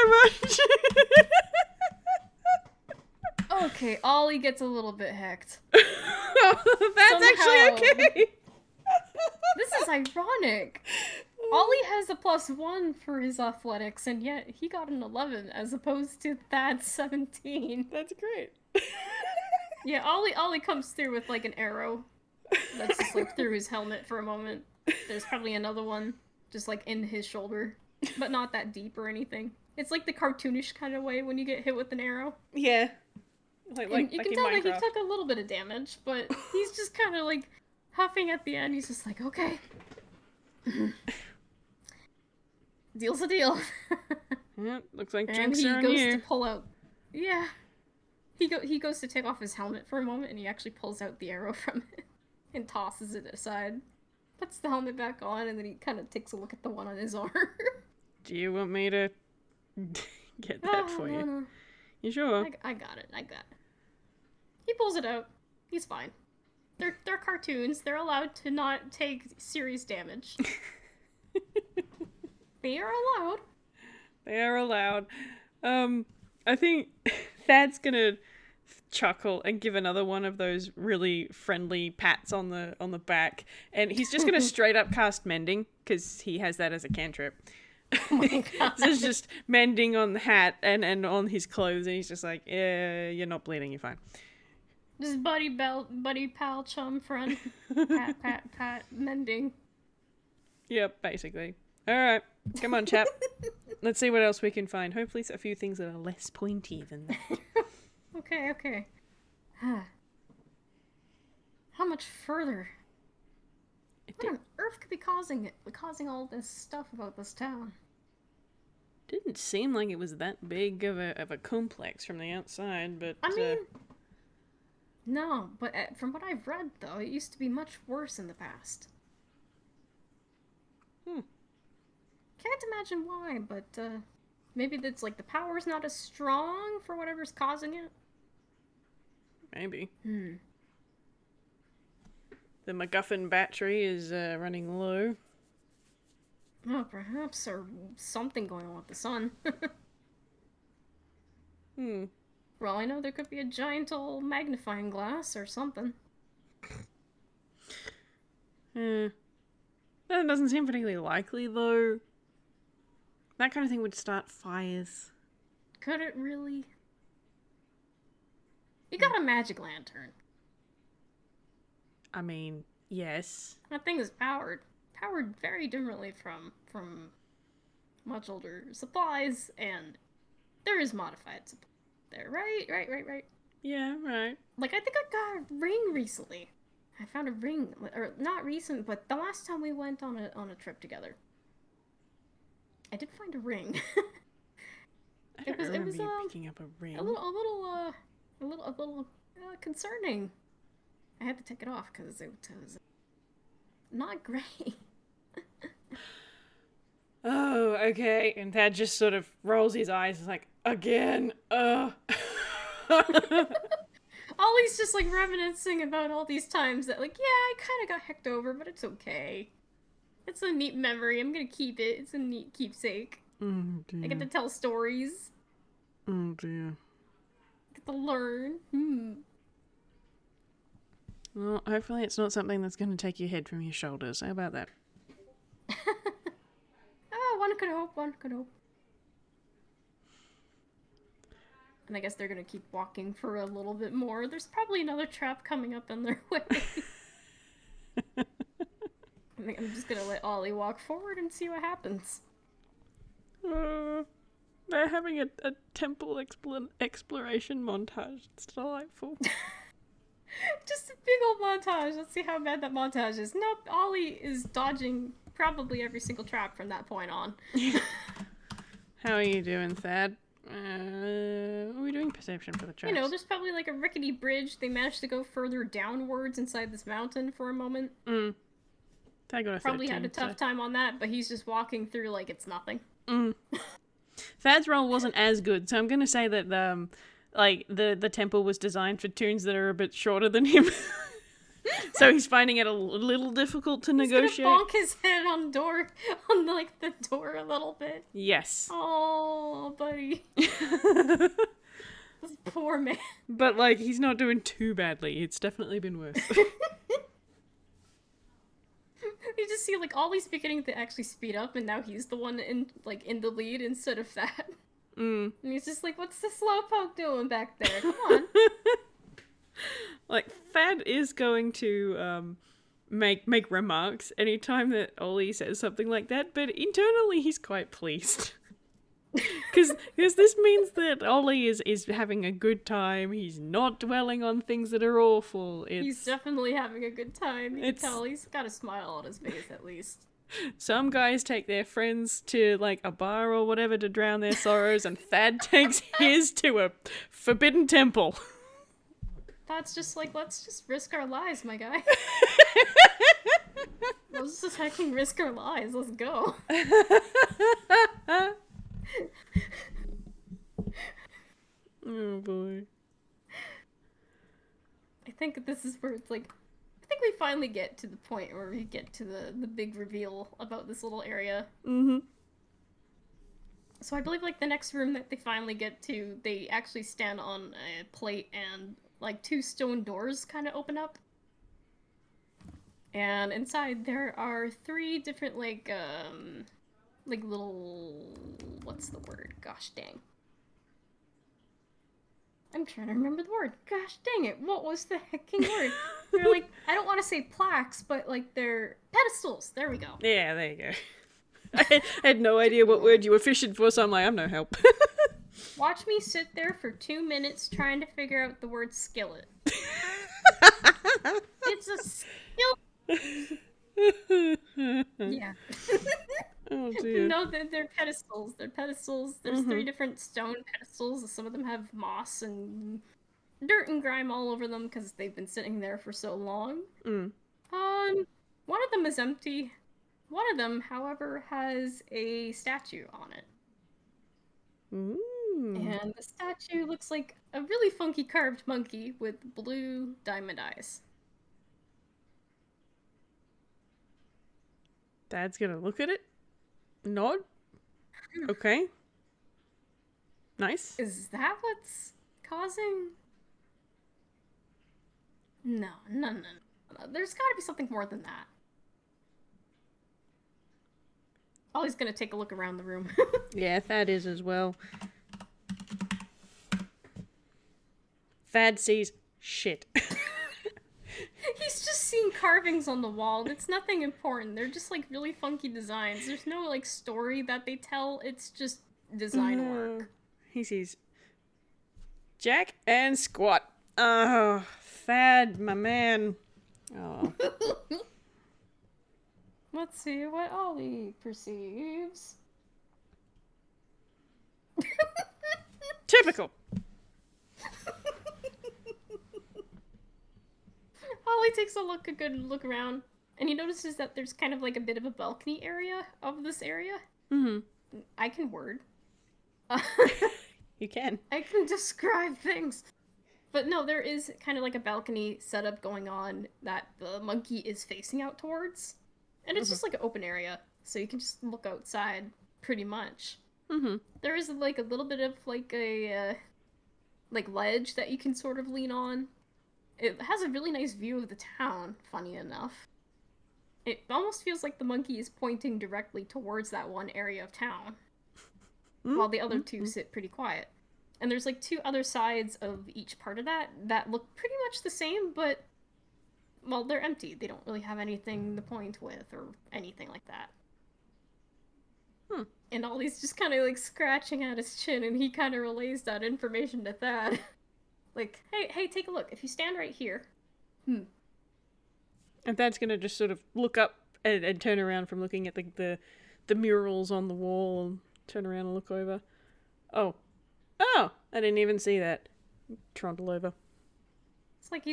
much. Okay, Ollie gets a little bit hecked. That's Somehow. actually okay. This is ironic. Ollie has a +1 for his athletics, and yet he got an 11 as opposed to Thad's 17. That's great. Yeah, Ollie comes through with like an arrow that's just like through his helmet for a moment. There's probably another one just like in his shoulder, but not that deep or anything. It's like the cartoonish kind of way when you get hit with an arrow. Yeah. Like you back can in tell that Minecraft. he took a little bit of damage, but he's just kind of like huffing at the end. He's just like, okay. Deal's a deal. Yeah, looks like And drinks he are on goes you. to pull out. Yeah. He goes to take off his helmet for a moment, and he actually pulls out the arrow from it and tosses it aside. Puts the helmet back on, and then he kind of takes a look at the one on his arm. Do you want me to get that for you? No. You sure? I got it. He pulls it out. He's fine. They're cartoons. They're allowed to not take serious damage. They are allowed. They are allowed. I think Thad's gonna chuckle and give another one of those really friendly pats on the back, and he's just gonna straight up cast mending because he has that as a cantrip. Oh my god. So it's just mending on the hat and on his clothes, and he's just like, yeah, you're not bleeding, you're fine. Just buddy pal, chum, friend. Pat, mending. Yep, basically. All right, come on, chap. Let's see what else we can find. Hopefully, it's a few things that are less pointy than that. Okay. How much further? What on earth could be causing all this stuff about this town? Didn't seem like it was that big of a complex from the outside, but I mean, no, but from what I've read, though, it used to be much worse in the past. Can't imagine why, but maybe that's like the power's not as strong for whatever's causing it. Maybe. The MacGuffin battery is running low. Oh, perhaps, or something going on with the sun. Well, I know there could be a giant old magnifying glass or something. That doesn't seem particularly likely, though. That kind of thing would start fires. Could it really? You got a magic lantern. I mean, yes. That thing is powered very differently from much older supplies, and there is modified supply there, right? Yeah, right. Like, I think I got a ring recently. I found a ring, or not recent, but the last time we went on a trip together, I did find a ring. I don't remember you picking up a ring. A little concerning. I had to take it off because it was not great. Oh, okay. And Thad just sort of rolls his eyes and is like, again, Ollie's just like reminiscing about all these times that, like, yeah, I kind of got hecked over, but it's okay. It's a neat memory. I'm gonna keep it. It's a neat keepsake. Oh, dear. I get to tell stories. Oh, dear. I get to learn. Well, hopefully it's not something that's going to take your head from your shoulders. How about that? Oh, one could hope. And I guess they're gonna keep walking for a little bit more. There's probably another trap coming up in their way. I think I'm just gonna let Ollie walk forward and see what happens. They're having a temple exploration montage. It's delightful. Just a big old montage. Let's see how bad that montage is. Nope, Ollie is dodging probably every single trap from that point on. How are you doing, Thad? Are we doing perception for the traps? You know, there's probably like a rickety bridge. They managed to go further downwards inside this mountain for a moment. Thad got a probably 13, had a tough time on that, but he's just walking through like it's nothing. Thad's roll wasn't as good, so I'm going to say that the temple was designed for toons that are a bit shorter than him. So he's finding it a little difficult to negotiate. He's gonna bonk his head on the door a little bit. Yes. Oh, buddy. This poor man. But, like, he's not doing too badly. It's definitely been worse. You just see, like, Ollie's beginning to actually speed up, and now he's the one in the lead instead of that. And he's just like, what's the slowpoke doing back there? Come on. Like, Thad is going to make remarks anytime that Ollie says something like that, but internally he's quite pleased. Because this means that Ollie is having a good time. He's not dwelling on things that are awful. He's definitely having a good time. You can tell he's got a smile on his face at least. Some guys take their friends to, like, a bar or whatever to drown their sorrows, and Thad takes his to a forbidden temple. That's just like, let's just risk our lives, my guy. Let's just fucking risk our lives. Let's go. Oh boy. I think this is where it's like, I think we finally get to the point where we get to the big reveal about this little area. So I believe, like, the next room that they finally get to, they actually stand on a plate and, like, two stone doors kind of open up. And inside there are three different, like little... what's the word? Gosh dang. I'm trying to remember the word. Gosh dang it. What was the hecking word? They're like, I don't want to say plaques, but, like, they're pedestals. There we go. Yeah, there you go. I had no idea what word you were fishing for, so I'm like, I'm no help. Watch me sit there for 2 minutes trying to figure out the word skillet. It's a skill. Yeah. Oh dear. No, they're pedestals. They're pedestals. There's 3 different stone pedestals. Some of them have moss and dirt and grime all over them because they've been sitting there for so long. One of them is empty. One of them, however, has a statue on it. Ooh. And the statue looks like a really funky carved monkey with blue diamond eyes. Dad's gonna look at it. Nod. Okay. Nice. Is that what's causing? No. There's gotta be something more than that. Ollie's gonna take a look around the room. Yeah, Thad is as well. Thad sees shit. He's just seeing carvings on the wall. It's nothing important. They're just like really funky designs. There's no like story that they tell. It's just design work. He sees Jack and Squat. Oh, Thad, my man. Oh. Let's see what Ollie perceives. Typical. Ollie takes a good look around, and he notices that there's kind of like a bit of a balcony area of this area. Mm-hmm. I can word. You can. I can describe things. But no, there is kind of like a balcony setup going on that the monkey is facing out towards. And it's just like an open area, so you can just look outside pretty much. Mm-hmm. There is like a little bit of like a like ledge that you can sort of lean on. It has a really nice view of the town, funny enough. It almost feels like the monkey is pointing directly towards that one area of town, while the other two sit pretty quiet. And there's like two other sides of each part of that look pretty much the same, but, well, they're empty. They don't really have anything to point with or anything like that. And Ollie's just kind of like scratching at his chin, and he kind of relays that information to Thad. Like, hey, take a look. If you stand right here. And Thad's gonna just sort of look up and turn around from looking at the murals on the wall and turn around and look over. Oh, I didn't even see that. Trundle over. It's like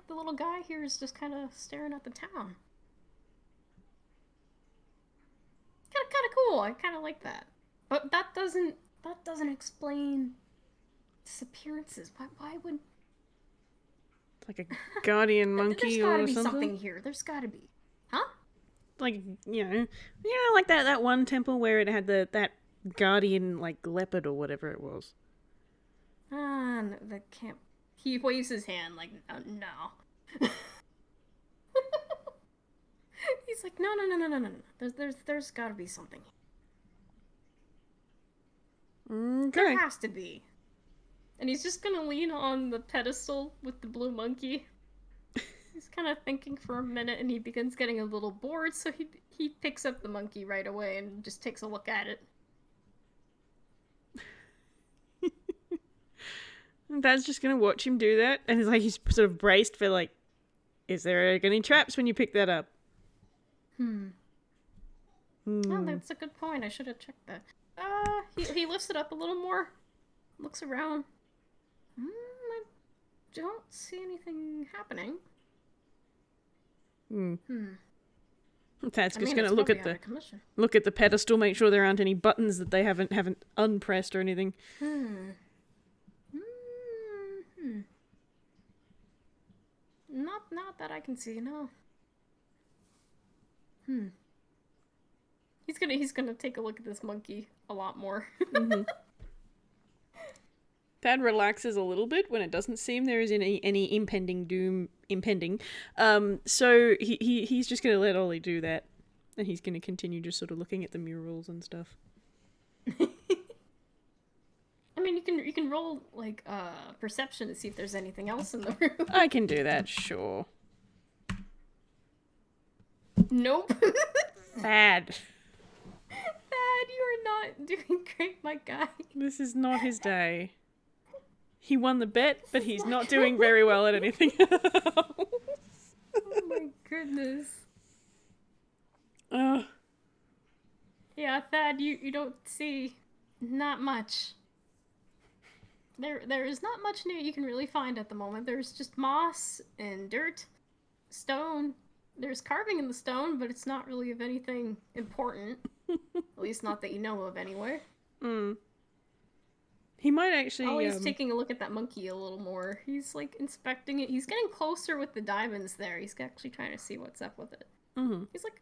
the little guy here is just kind of staring at the town. Kind of cool. I kind of like that. But that doesn't explain disappearances. Why would Like a guardian monkey There's gotta or be something? something here. There's gotta be. Huh? Like, like that one temple where it had that guardian, like, leopard or whatever it was. The camp. He waves his hand like, no. He's like, no. There's gotta be something. Okay. There has to be. And he's just gonna lean on the pedestal with the blue monkey. He's kind of thinking for a minute, and he begins getting a little bored, so he picks up the monkey right away and just takes a look at it. And Dad's just gonna watch him do that, and he's sort of braced for like, is there any traps when you pick that up? Oh, that's a good point. I should have checked that. He lifts it up a little more, looks around. I don't see anything happening. Dad's just it's gonna look probably at out of commission. look at the pedestal, make sure there aren't any buttons that they haven't unpressed or anything. Not that I can see, no. He's gonna take a look at this monkey a lot more. Dad relaxes a little bit when it doesn't seem there is any impending doom impending. So he's just gonna let Ollie do that, and he's gonna continue just sort of looking at the murals and stuff. I mean, you can roll like perception to see if there's anything else in the room. I can do that, sure. Nope. Thad, you are not doing great, my guy. this is not his day. He won the bet, but he's not doing very well at anything else. Oh my goodness. Ugh. Yeah, Thad, you don't see not much. There is not much new you can really find at the moment. There's just moss and dirt, stone, There's carving in the stone, but it's not really of anything important. At least not that you know of, anyway. He might actually. Ollie's taking a look at that monkey a little more. He's like inspecting it. He's getting closer with the diamonds there. He's actually trying to see what's up with it. He's like,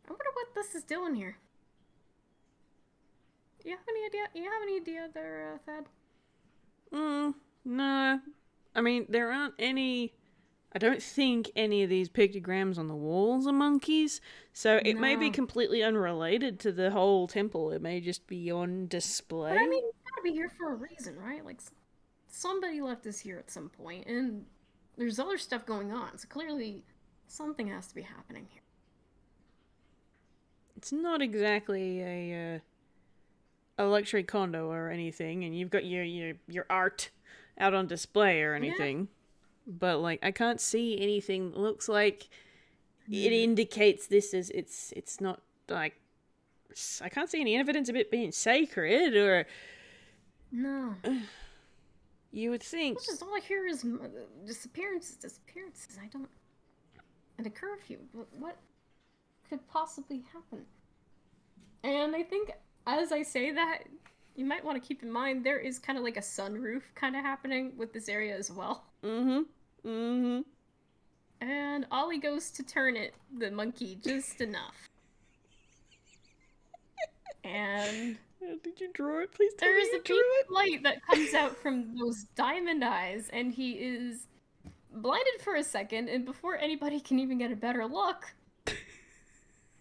I wonder what this is doing here. Do you have any idea? You have any idea there, Thad? Nah. I mean, there aren't any. I don't think any of these pictograms on the walls are monkeys, so it may be completely unrelated to the whole temple. It may just be on display. But I mean, it's gotta be here for a reason, right? Like, somebody left us here at some point, and there's other stuff going on, so clearly something has to be happening here. It's not exactly a luxury condo or anything, and you've got your art out on display or anything. Yeah. But, like, I can't see anything that looks like it indicates this as it's not, like, I can't see any evidence of it being sacred or... No. You would think... It's just all I hear is disappearances. I don't... And a curfew. What could possibly happen? And I think, as I say that, you might want to keep in mind there is kind of like a sunroof kind of happening with this area as well. And Ollie goes to turn it, the monkey, just enough. And... Did you draw it? Please tell me there is you a beam of light that comes out from those diamond eyes, and he is blinded for a second, and before anybody can even get a better look,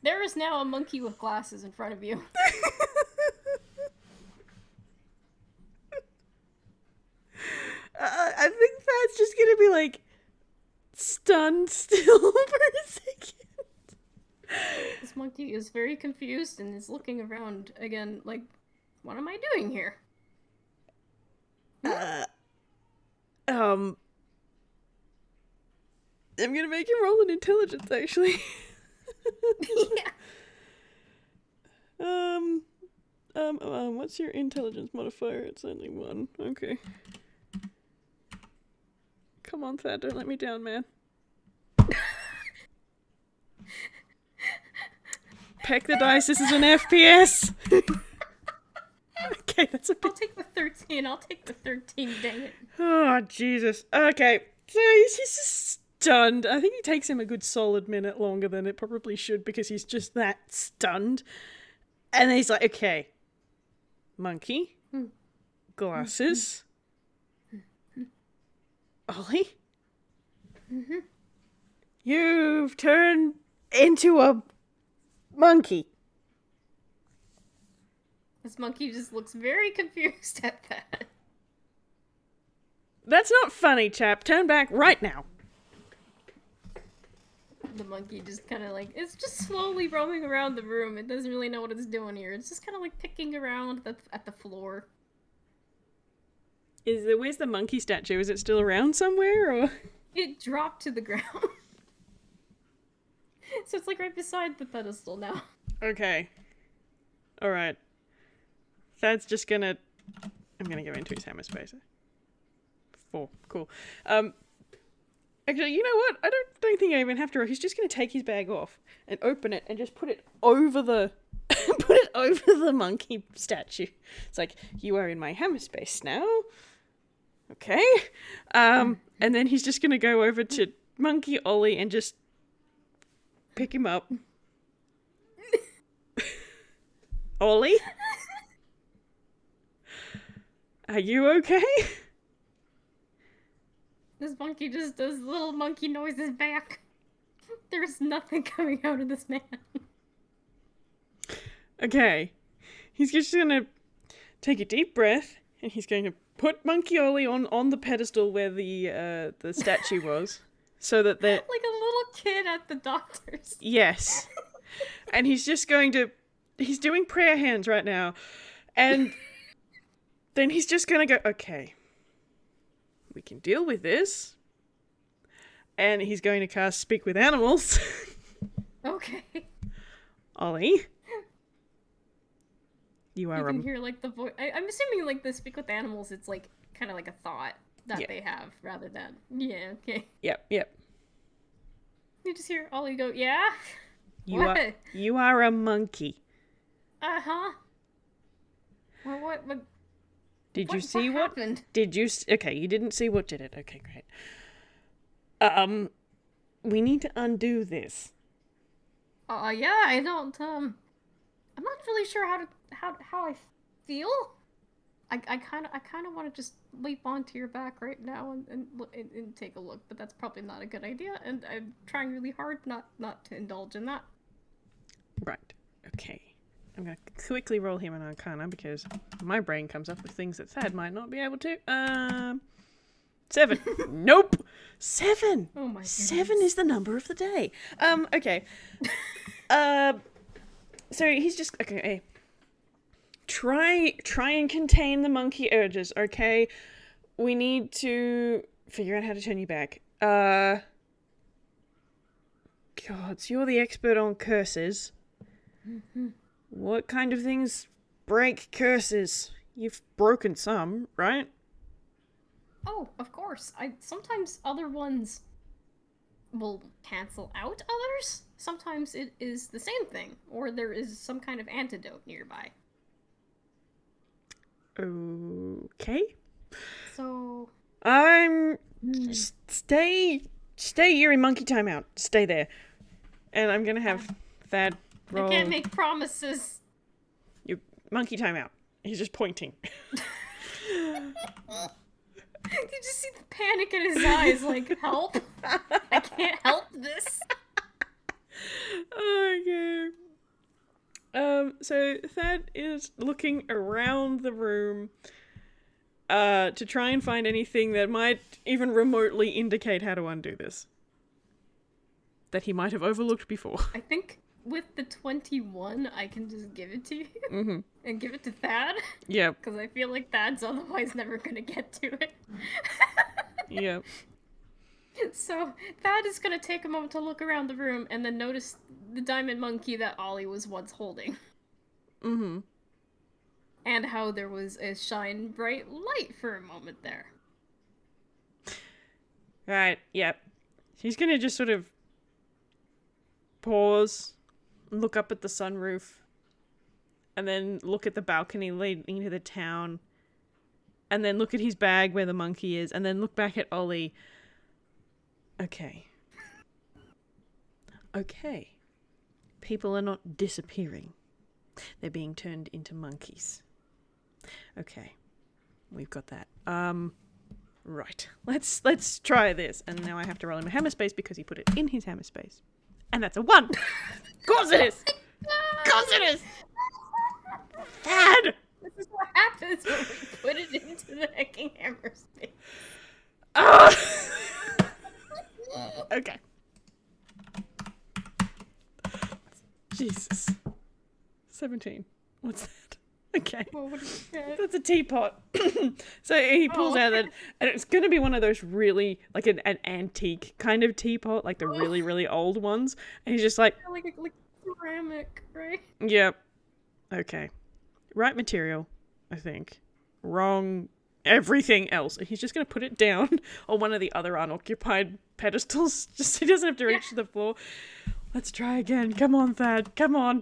there is now a monkey with glasses in front of you. I think that's just gonna be, like, stunned still for a second. This monkey is very confused and is looking around again, like, what am I doing here? I'm gonna make him roll an intelligence, actually. What's your intelligence modifier? It's only 1. Okay. Come on, Thad, don't let me down, man. Peck the dice, this is an FPS! Okay, that's a bit... I'll take the 13, dang it. Oh, Jesus. Okay, so he's just stunned. I think it takes him a good solid minute longer than it probably should because he's just that stunned. And then he's like, okay, monkey, glasses, Ollie, you've turned into a monkey. This monkey just looks very confused at that. That's not funny, chap. Turn back right now. The monkey just kind of like, it's just slowly roaming around the room. It doesn't really know what it's doing here. It's just kind of like picking around at the floor. Where's the monkey statue? Is it still around somewhere, or? It dropped to the ground. So it's like right beside the pedestal now. Okay. Alright. Thad's just gonna... I'm gonna go into his hammer space. 4. Cool. Actually, you know what? I don't think I even have to. He's just gonna take his bag off and open it and just put it over the... put it over the monkey statue. It's like, you are in my hammer space now. Okay. And then he's just gonna go over to Monkey Ollie and just pick him up. Ollie? Are you okay? This monkey just does little monkey noises back. There's nothing coming out of this man. Okay. He's just gonna take a deep breath and he's going to put Monkey Ollie on the pedestal where the statue was. So that they're... like a little kid at the doctor's. Yes. And he's just going to... He's doing prayer hands right now. And then he's just going to go, okay, we can deal with this. And he's going to cast Speak with Animals. Okay. Ollie. You are... You can hear like the voice. I'm assuming like the Speak with Animals, it's like kind of like a thought that they have rather than... Yeah, okay. Yep. You just hear Ollie go, yeah? You are a monkey. Uh-huh. What Did you see what happened? Okay, you didn't see what did it. Okay, great. We need to undo this. Yeah, I don't, I'm not really sure how I feel. I kind of want to just leap onto your back right now and take a look, but that's probably not a good idea, and I'm trying really hard not to indulge in that. Right. Okay. I'm gonna quickly roll him an Arcana because my brain comes up with things that Thad might not be able to. 7. Nope. 7. Oh my goodness. 7 is the number of the day. Okay. So he's just okay. Try and contain the monkey urges, okay? We need to figure out how to turn you back. God, so you're the expert on curses. Mm-hmm. What kind of things break curses? You've broken some, right? Oh, of course. Sometimes other ones will cancel out others. Sometimes it is the same thing, or there is some kind of antidote nearby. Okay. So stay. You're in monkey timeout. Stay there, and I'm gonna have Thad roll. I can't make promises. You monkey timeout. He's just pointing. You just see the panic in his eyes, like, help! I can't help this! Okay. So Thad is looking around the room to try and find anything that might even remotely indicate how to undo this. That he might have overlooked before. I think with the 21, I can just give it to you. Mm-hmm. And give it to Thad. Yeah. Because I feel like Thad's otherwise never gonna get to it. Yeah. So, Thad is gonna take a moment to look around the room and then notice the diamond monkey that Ollie was once holding. Mm-hmm. And how there was a shine bright light for a moment there. Right, yep. He's gonna just sort of pause, look up at the sunroof, and then look at the balcony leading to the town, and then look at his bag where the monkey is, and then look back at Ollie. Okay. People are not disappearing. They're being turned into monkeys. Okay. We've got that. Right. Let's try this. And now I have to roll him a hammer space because he put it in his hammer space. And that's a 1! Of course it is! Of course it is! Dad! This is what happens when we put it into the hecking hammer space. Okay. Jesus. 17. What's that? Okay. Well, what is that? That's a teapot. So he pulls out that, and it's going to be one of those really, like an antique kind of teapot, like the really, really old ones. And he's just like ceramic, right? Yep. Okay. Right material, I think. Wrong everything else. And he's just going to put it down on one of the other unoccupied pedestals, just so he doesn't have to reach to the floor. Let's try again. Come on, Thad. Come on.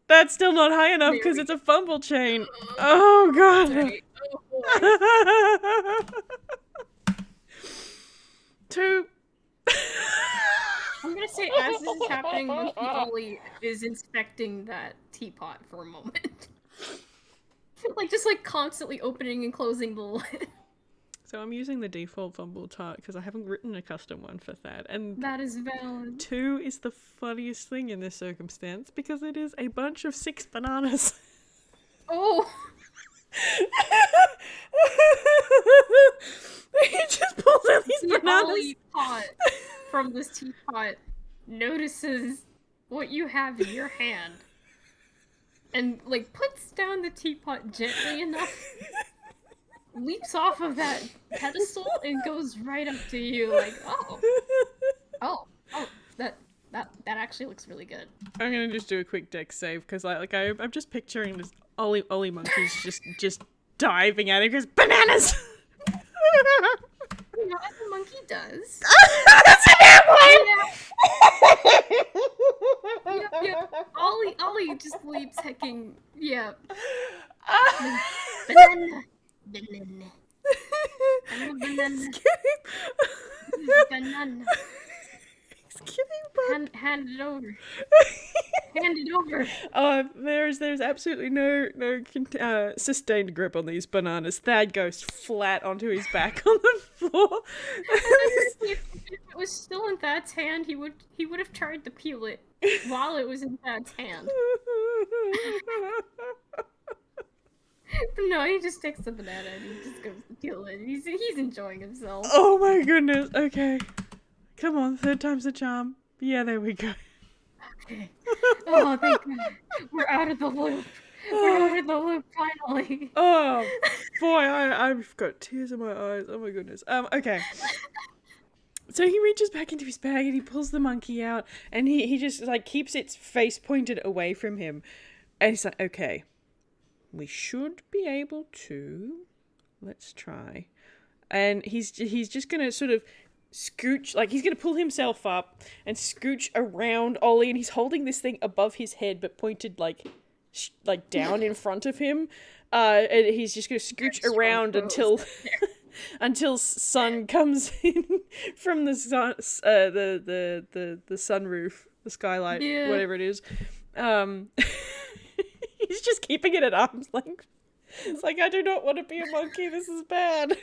That's still not high enough because it's a fumble chain. Oh, God. Sorry. Oh, boy. 2. I'm gonna say, as this is happening, Monkey Ollie is inspecting that teapot for a moment. just constantly opening and closing the lid. So I'm using the default fumble tart because I haven't written a custom one for that. And that is valid. 2 is the funniest thing in this circumstance because it is a bunch of 6 bananas. Oh! He just pulls out these bananas. Ollie pot from this teapot notices what you have in your hand and puts down the teapot gently enough, leaps off of that pedestal and goes right up to you oh, that actually looks really good. I'm gonna just do a quick dex save because I'm just picturing this Ollie monkey's just diving at him because bananas. You know, as a monkey does. That's an Yep. Ollie just leaps hecking. Yeah. Banana. Banana. I'm a banana. Banana. Hand it over. Hand it over. There's absolutely no sustained grip on these bananas. Thad goes flat onto his back on the floor. If it was still in Thad's hand, he would have tried to peel it while it was in Thad's hand. But no, he just takes the banana and he just goes to peel it. He's enjoying himself. Oh my goodness. Okay. Come on, third time's the charm. Yeah, there we go. Okay. Oh, thank God. We're out of the loop. We're out of the loop, finally. Oh, boy, I've got tears in my eyes. Oh my goodness. Okay. So he reaches back into his bag and he pulls the monkey out and he just, like, keeps its face pointed away from him. And he's like, okay, we should be able to, let's try. And he's just going to sort of scooch, like he's going to pull himself up and scooch around Ollie, and he's holding this thing above his head but pointed like down in front of him. And he's just going to scooch around until sun comes in from the sun, the sunroof, the skylight, whatever it is. He's just keeping it at arm's length. It's like, I do not want to be a monkey. This is bad.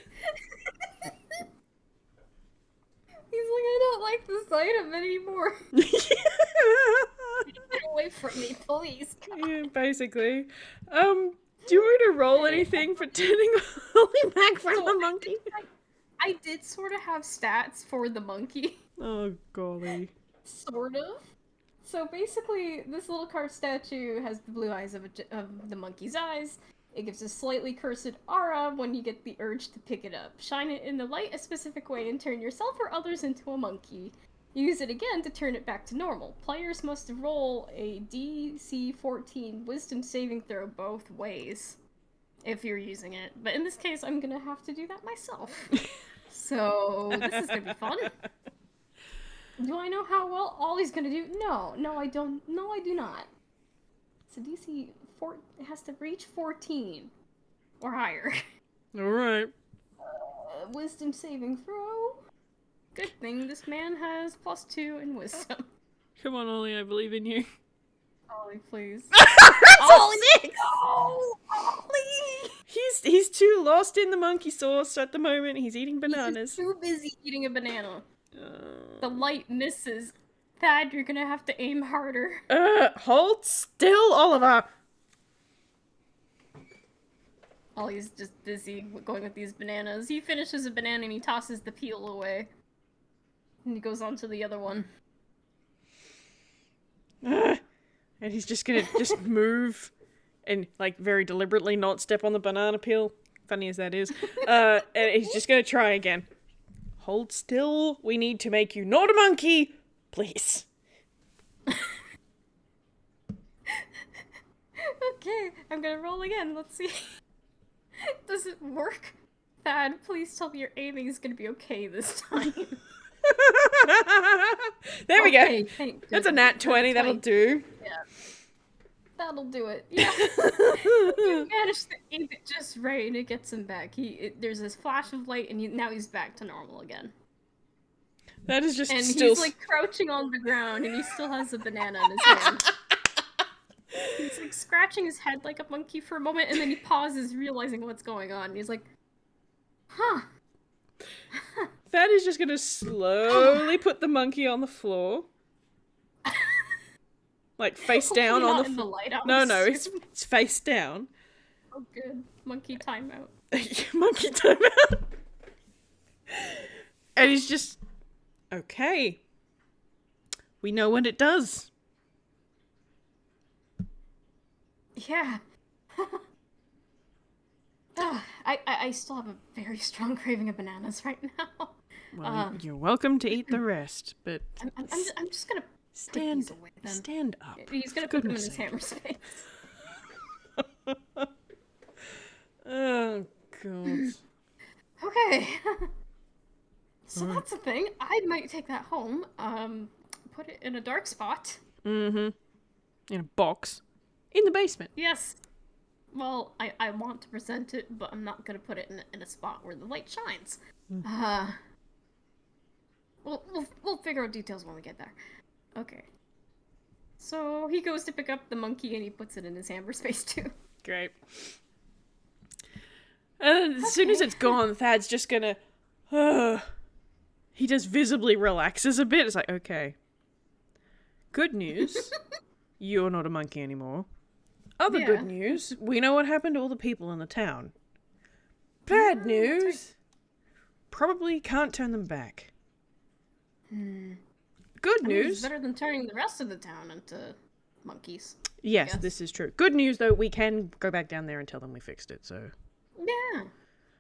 He's like, I don't like the sight of it anymore. Get away from me, please. Yeah, basically. Do you want me to roll anything for turning Ollie back from the monkey? I did sort of have stats for the monkey. Oh, golly. Sort of. So basically, this little carved statue has the blue eyes of the monkey's eyes. It gives a slightly cursed aura when you get the urge to pick it up. Shine it in the light a specific way and turn yourself or others into a monkey. Use it again to turn it back to normal. Players must roll a DC 14 wisdom saving throw both ways if you're using it. But in this case, I'm gonna have to do that myself. So this is gonna be fun. Do I know how well Ollie's gonna do? No, I don't. No, I do not. So DC 4, it has to reach 14 or higher. All right. Wisdom saving throw. Good thing this man has +2 in wisdom. Come on, Ollie, I believe in you. Ollie, please. Ollie! No! Ollie! He's too lost in the monkey sauce at the moment. He's eating bananas. He's too busy eating a banana. The light misses. Thad, you're gonna have to aim harder. Hold still, Oliver! Ollie's just busy going with these bananas. He finishes a banana and he tosses the peel away. And he goes on to the other one. And he's just gonna move and, like, very deliberately not step on the banana peel. Funny as that is. And he's just gonna try again. Hold still. We need to make you not a monkey. Please. Okay, I'm gonna roll again. Let's see. Does it work? Thad, please tell me your aiming is gonna be okay this time. There we go. That's a nat 20. That'll do. Yeah. That'll do it. Yeah. You managed to aim it just right and it gets him back. There's this flash of light and now he's back to normal again. That is just and still... he's like crouching on the ground and he still has a banana in his hand. He's like scratching his head like a monkey for a moment and then he pauses realizing what's going on. And he's like, huh. Thad is just gonna slowly put the monkey on the floor. Like face down on the floor. No, it's face down. Oh good. Monkey timeout. Monkey timeout. And he's just, okay. We know what it does. Yeah. I still have a very strong craving of bananas right now. Well, you're welcome to eat the rest, but I'm just gonna stand up. He's gonna put them in his hammer space. Oh god. Okay. So that's the thing. I might take that home, put it in a dark spot. Mm-hmm. In a box. In the basement. Yes. Well, I want to present it, but I'm not going to put it in a spot where the light shines. We'll figure out details when we get there. Okay. So he goes to pick up the monkey and he puts it in his hammer-space too. Great. And as soon as it's gone, Thad's just gonna... he just visibly relaxes a bit. It's like, okay. Good news. You're not a monkey anymore. Other good news. We know what happened to all the people in the town. Bad news. Probably can't turn them back. Good news. It's better than turning the rest of the town into monkeys. Yes, this is true. Good news, though, we can go back down there and tell them we fixed it, so... Yeah.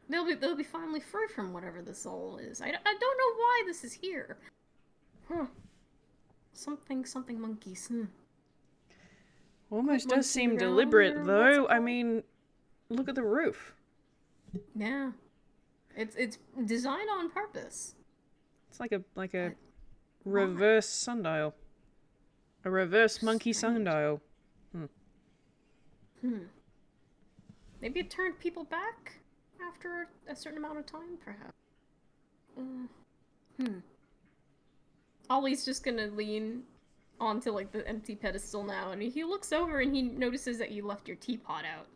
They'll be finally free from whatever this all is. I don't know why this is here. Huh. Something monkeys. Almost does seem deliberate, though. I mean, look at the roof. Yeah. It's designed on purpose. It's like a reverse sundial. A reverse monkey sundial. Maybe it turned people back after a certain amount of time, perhaps. Ollie's just gonna lean onto like the empty pedestal now, and he looks over and he notices that you left your teapot out.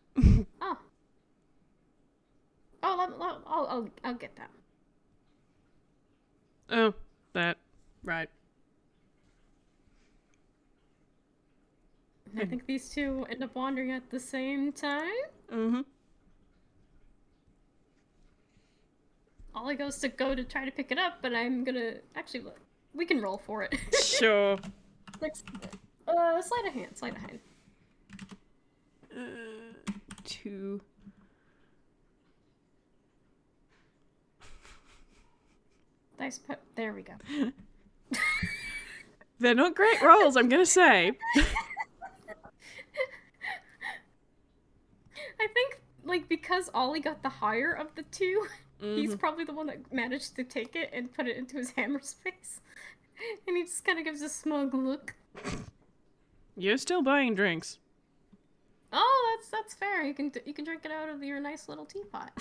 I'll get that. Oh, that. Right. I think these two end up wandering at the same time. Mm-hmm. Ollie goes to try to pick it up, but I'm gonna... Actually, look. We can roll for it. Sure. Sleight of hand. 2. There we go. They're not great rolls, I'm gonna say. I think, like, because Ollie got the higher of the two, he's probably the one that managed to take it and put it into his hammer space. And he just kind of gives a smug look. You're still buying drinks. Oh, that's fair. You can drink it out of your nice little teapot.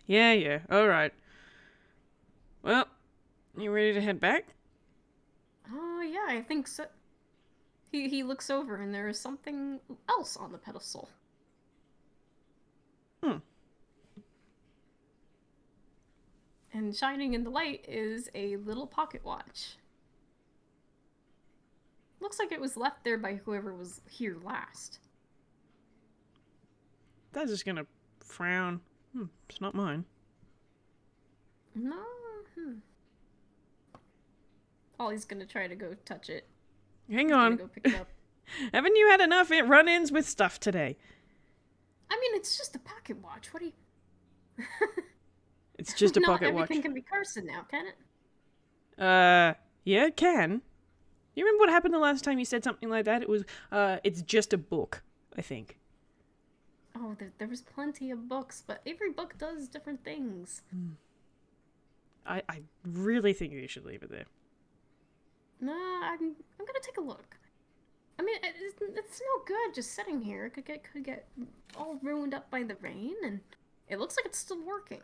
Yeah. All right. Well, you ready to head back? Oh, yeah, I think so. He looks over and there is something else on the pedestal. And shining in the light is a little pocket watch. Looks like it was left there by whoever was here last. That's just gonna frown. It's not mine. No. Ollie's gonna try to go touch it. Hang on. Go pick it up. Haven't you had enough run-ins with stuff today? I mean, it's just a pocket watch. What do you... It's just a pocket watch. Not everything can be cursed now, can it? Yeah, it can. You remember what happened the last time you said something like that? It was, it's just a book, I think. Oh, there was plenty of books, but every book does different things. I really think you should leave it there. Nah, I'm gonna take a look. I mean, it's no good just sitting here. It could get all ruined up by the rain, and it looks like it's still working.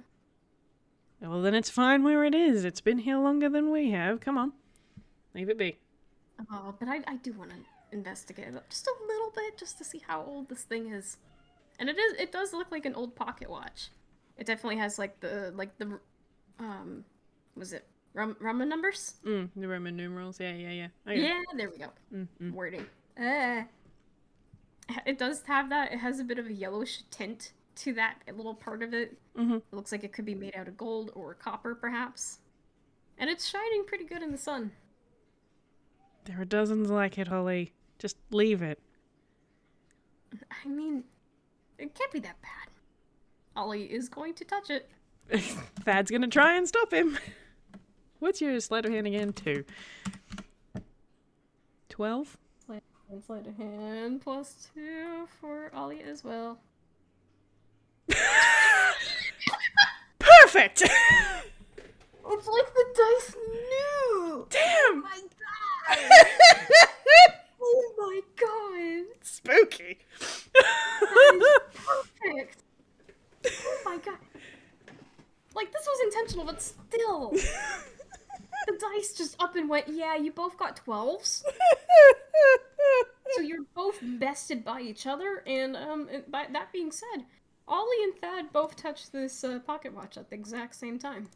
Well, then it's fine where it is. It's been here longer than we have. Come on. Leave it be. Oh, but I do want to investigate it just a little bit, just to see how old this thing is. And it does look like an old pocket watch. It definitely has like the was it Roman numbers? The Roman numerals. Yeah. Okay. Yeah, there we go. Wording. It does have that. It has a bit of a yellowish tint to that little part of it. It looks like it could be made out of gold or copper, perhaps. And it's shining pretty good in the sun. There are dozens like it, Holly. Just leave it. I mean, it can't be that bad. Ollie is going to touch it. Thad's gonna try and stop him. What's your sleight of hand again? 2. 12? Sleight of hand plus 2 for Ollie as well. Perfect! It's like the dice knew! Damn! Oh my god! Oh my god! Spooky. That is perfect! Oh my god. Like, this was intentional, but still. The dice just up and went, yeah, you both got 12s. So you're both bested by each other, and by that being said, Ollie and Thad both touched this pocket watch at the exact same time.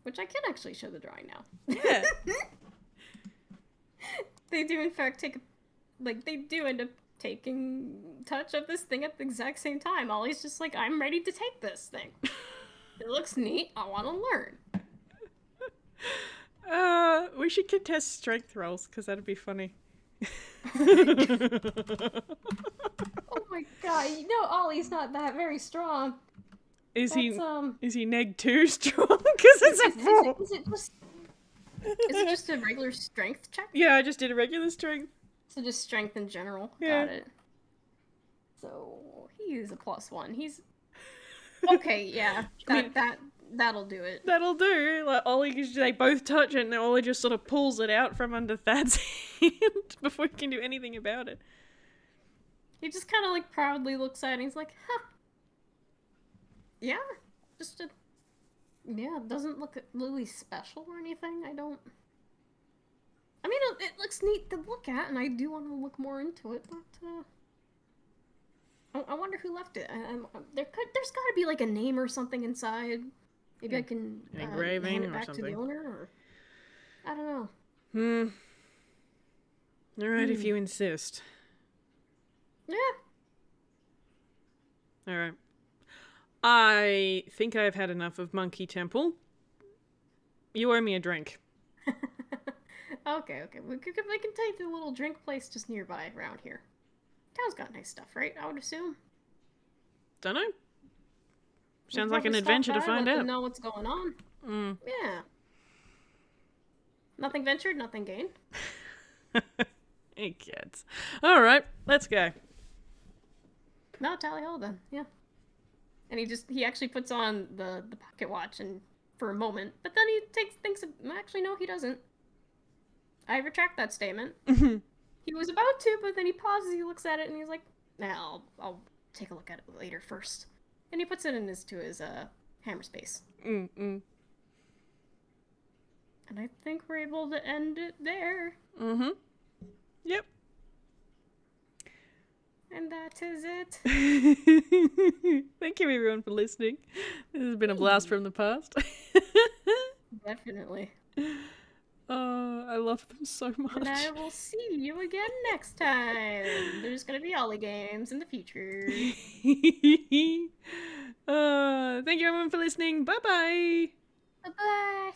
Which I can actually show the drawing now. Yeah. They do in fact they do end up taking touch of this thing at the exact same time. Ollie's just like, I'm ready to take this thing. It looks neat, I want to learn. We should contest strength rolls, because that'd be funny. Oh my god, you know Ollie's not that very strong. Is he That's, neg 2 strong? Because it's a 4. Is it just a regular strength check? Yeah, I just did a regular strength. So just strength in general. Yeah. Got it. So he is a +1. He's okay. Yeah, that'll do it. That'll do. Like Ollie, they both touch it, and then Ollie just sort of pulls it out from under Thad's hand before he can do anything about it. He just kind of like proudly looks at it. And he's like, "Huh, yeah, yeah, it doesn't look really special or anything. I mean, it looks neat to look at, and I do want to look more into it, but I wonder who left it. There's got to be like a name or something inside. Maybe I can engraving hand it or back something. to the owner, or I don't know. Alright, if you insist. Yeah. Alright. I think I've had enough of Monkey Temple. You owe me a drink. Okay. We can take the little drink place just nearby around here. Town's got nice stuff, right? I would assume. Dunno. Sounds We'll like an probably adventure stop to by, find let out. them know what's going on. Yeah. Nothing ventured, nothing gained. Hey, kids. Alright, let's go. No, tally ho then. Yeah. And he actually puts on the pocket watch and for a moment, but then he thinks actually no, he doesn't. I retract that statement. He was about to, but then he pauses, he looks at it, and he's like, nah, I'll take a look at it later first. And he puts it in his hammer space. And I think we're able to end it there. Yep. And that is it. Thank you everyone for listening. This has been a blast from the past. Definitely. Oh, I love them so much. And I will see you again next time. There's gonna be Ollie games in the future. Thank you everyone for listening. Bye bye. Bye-bye.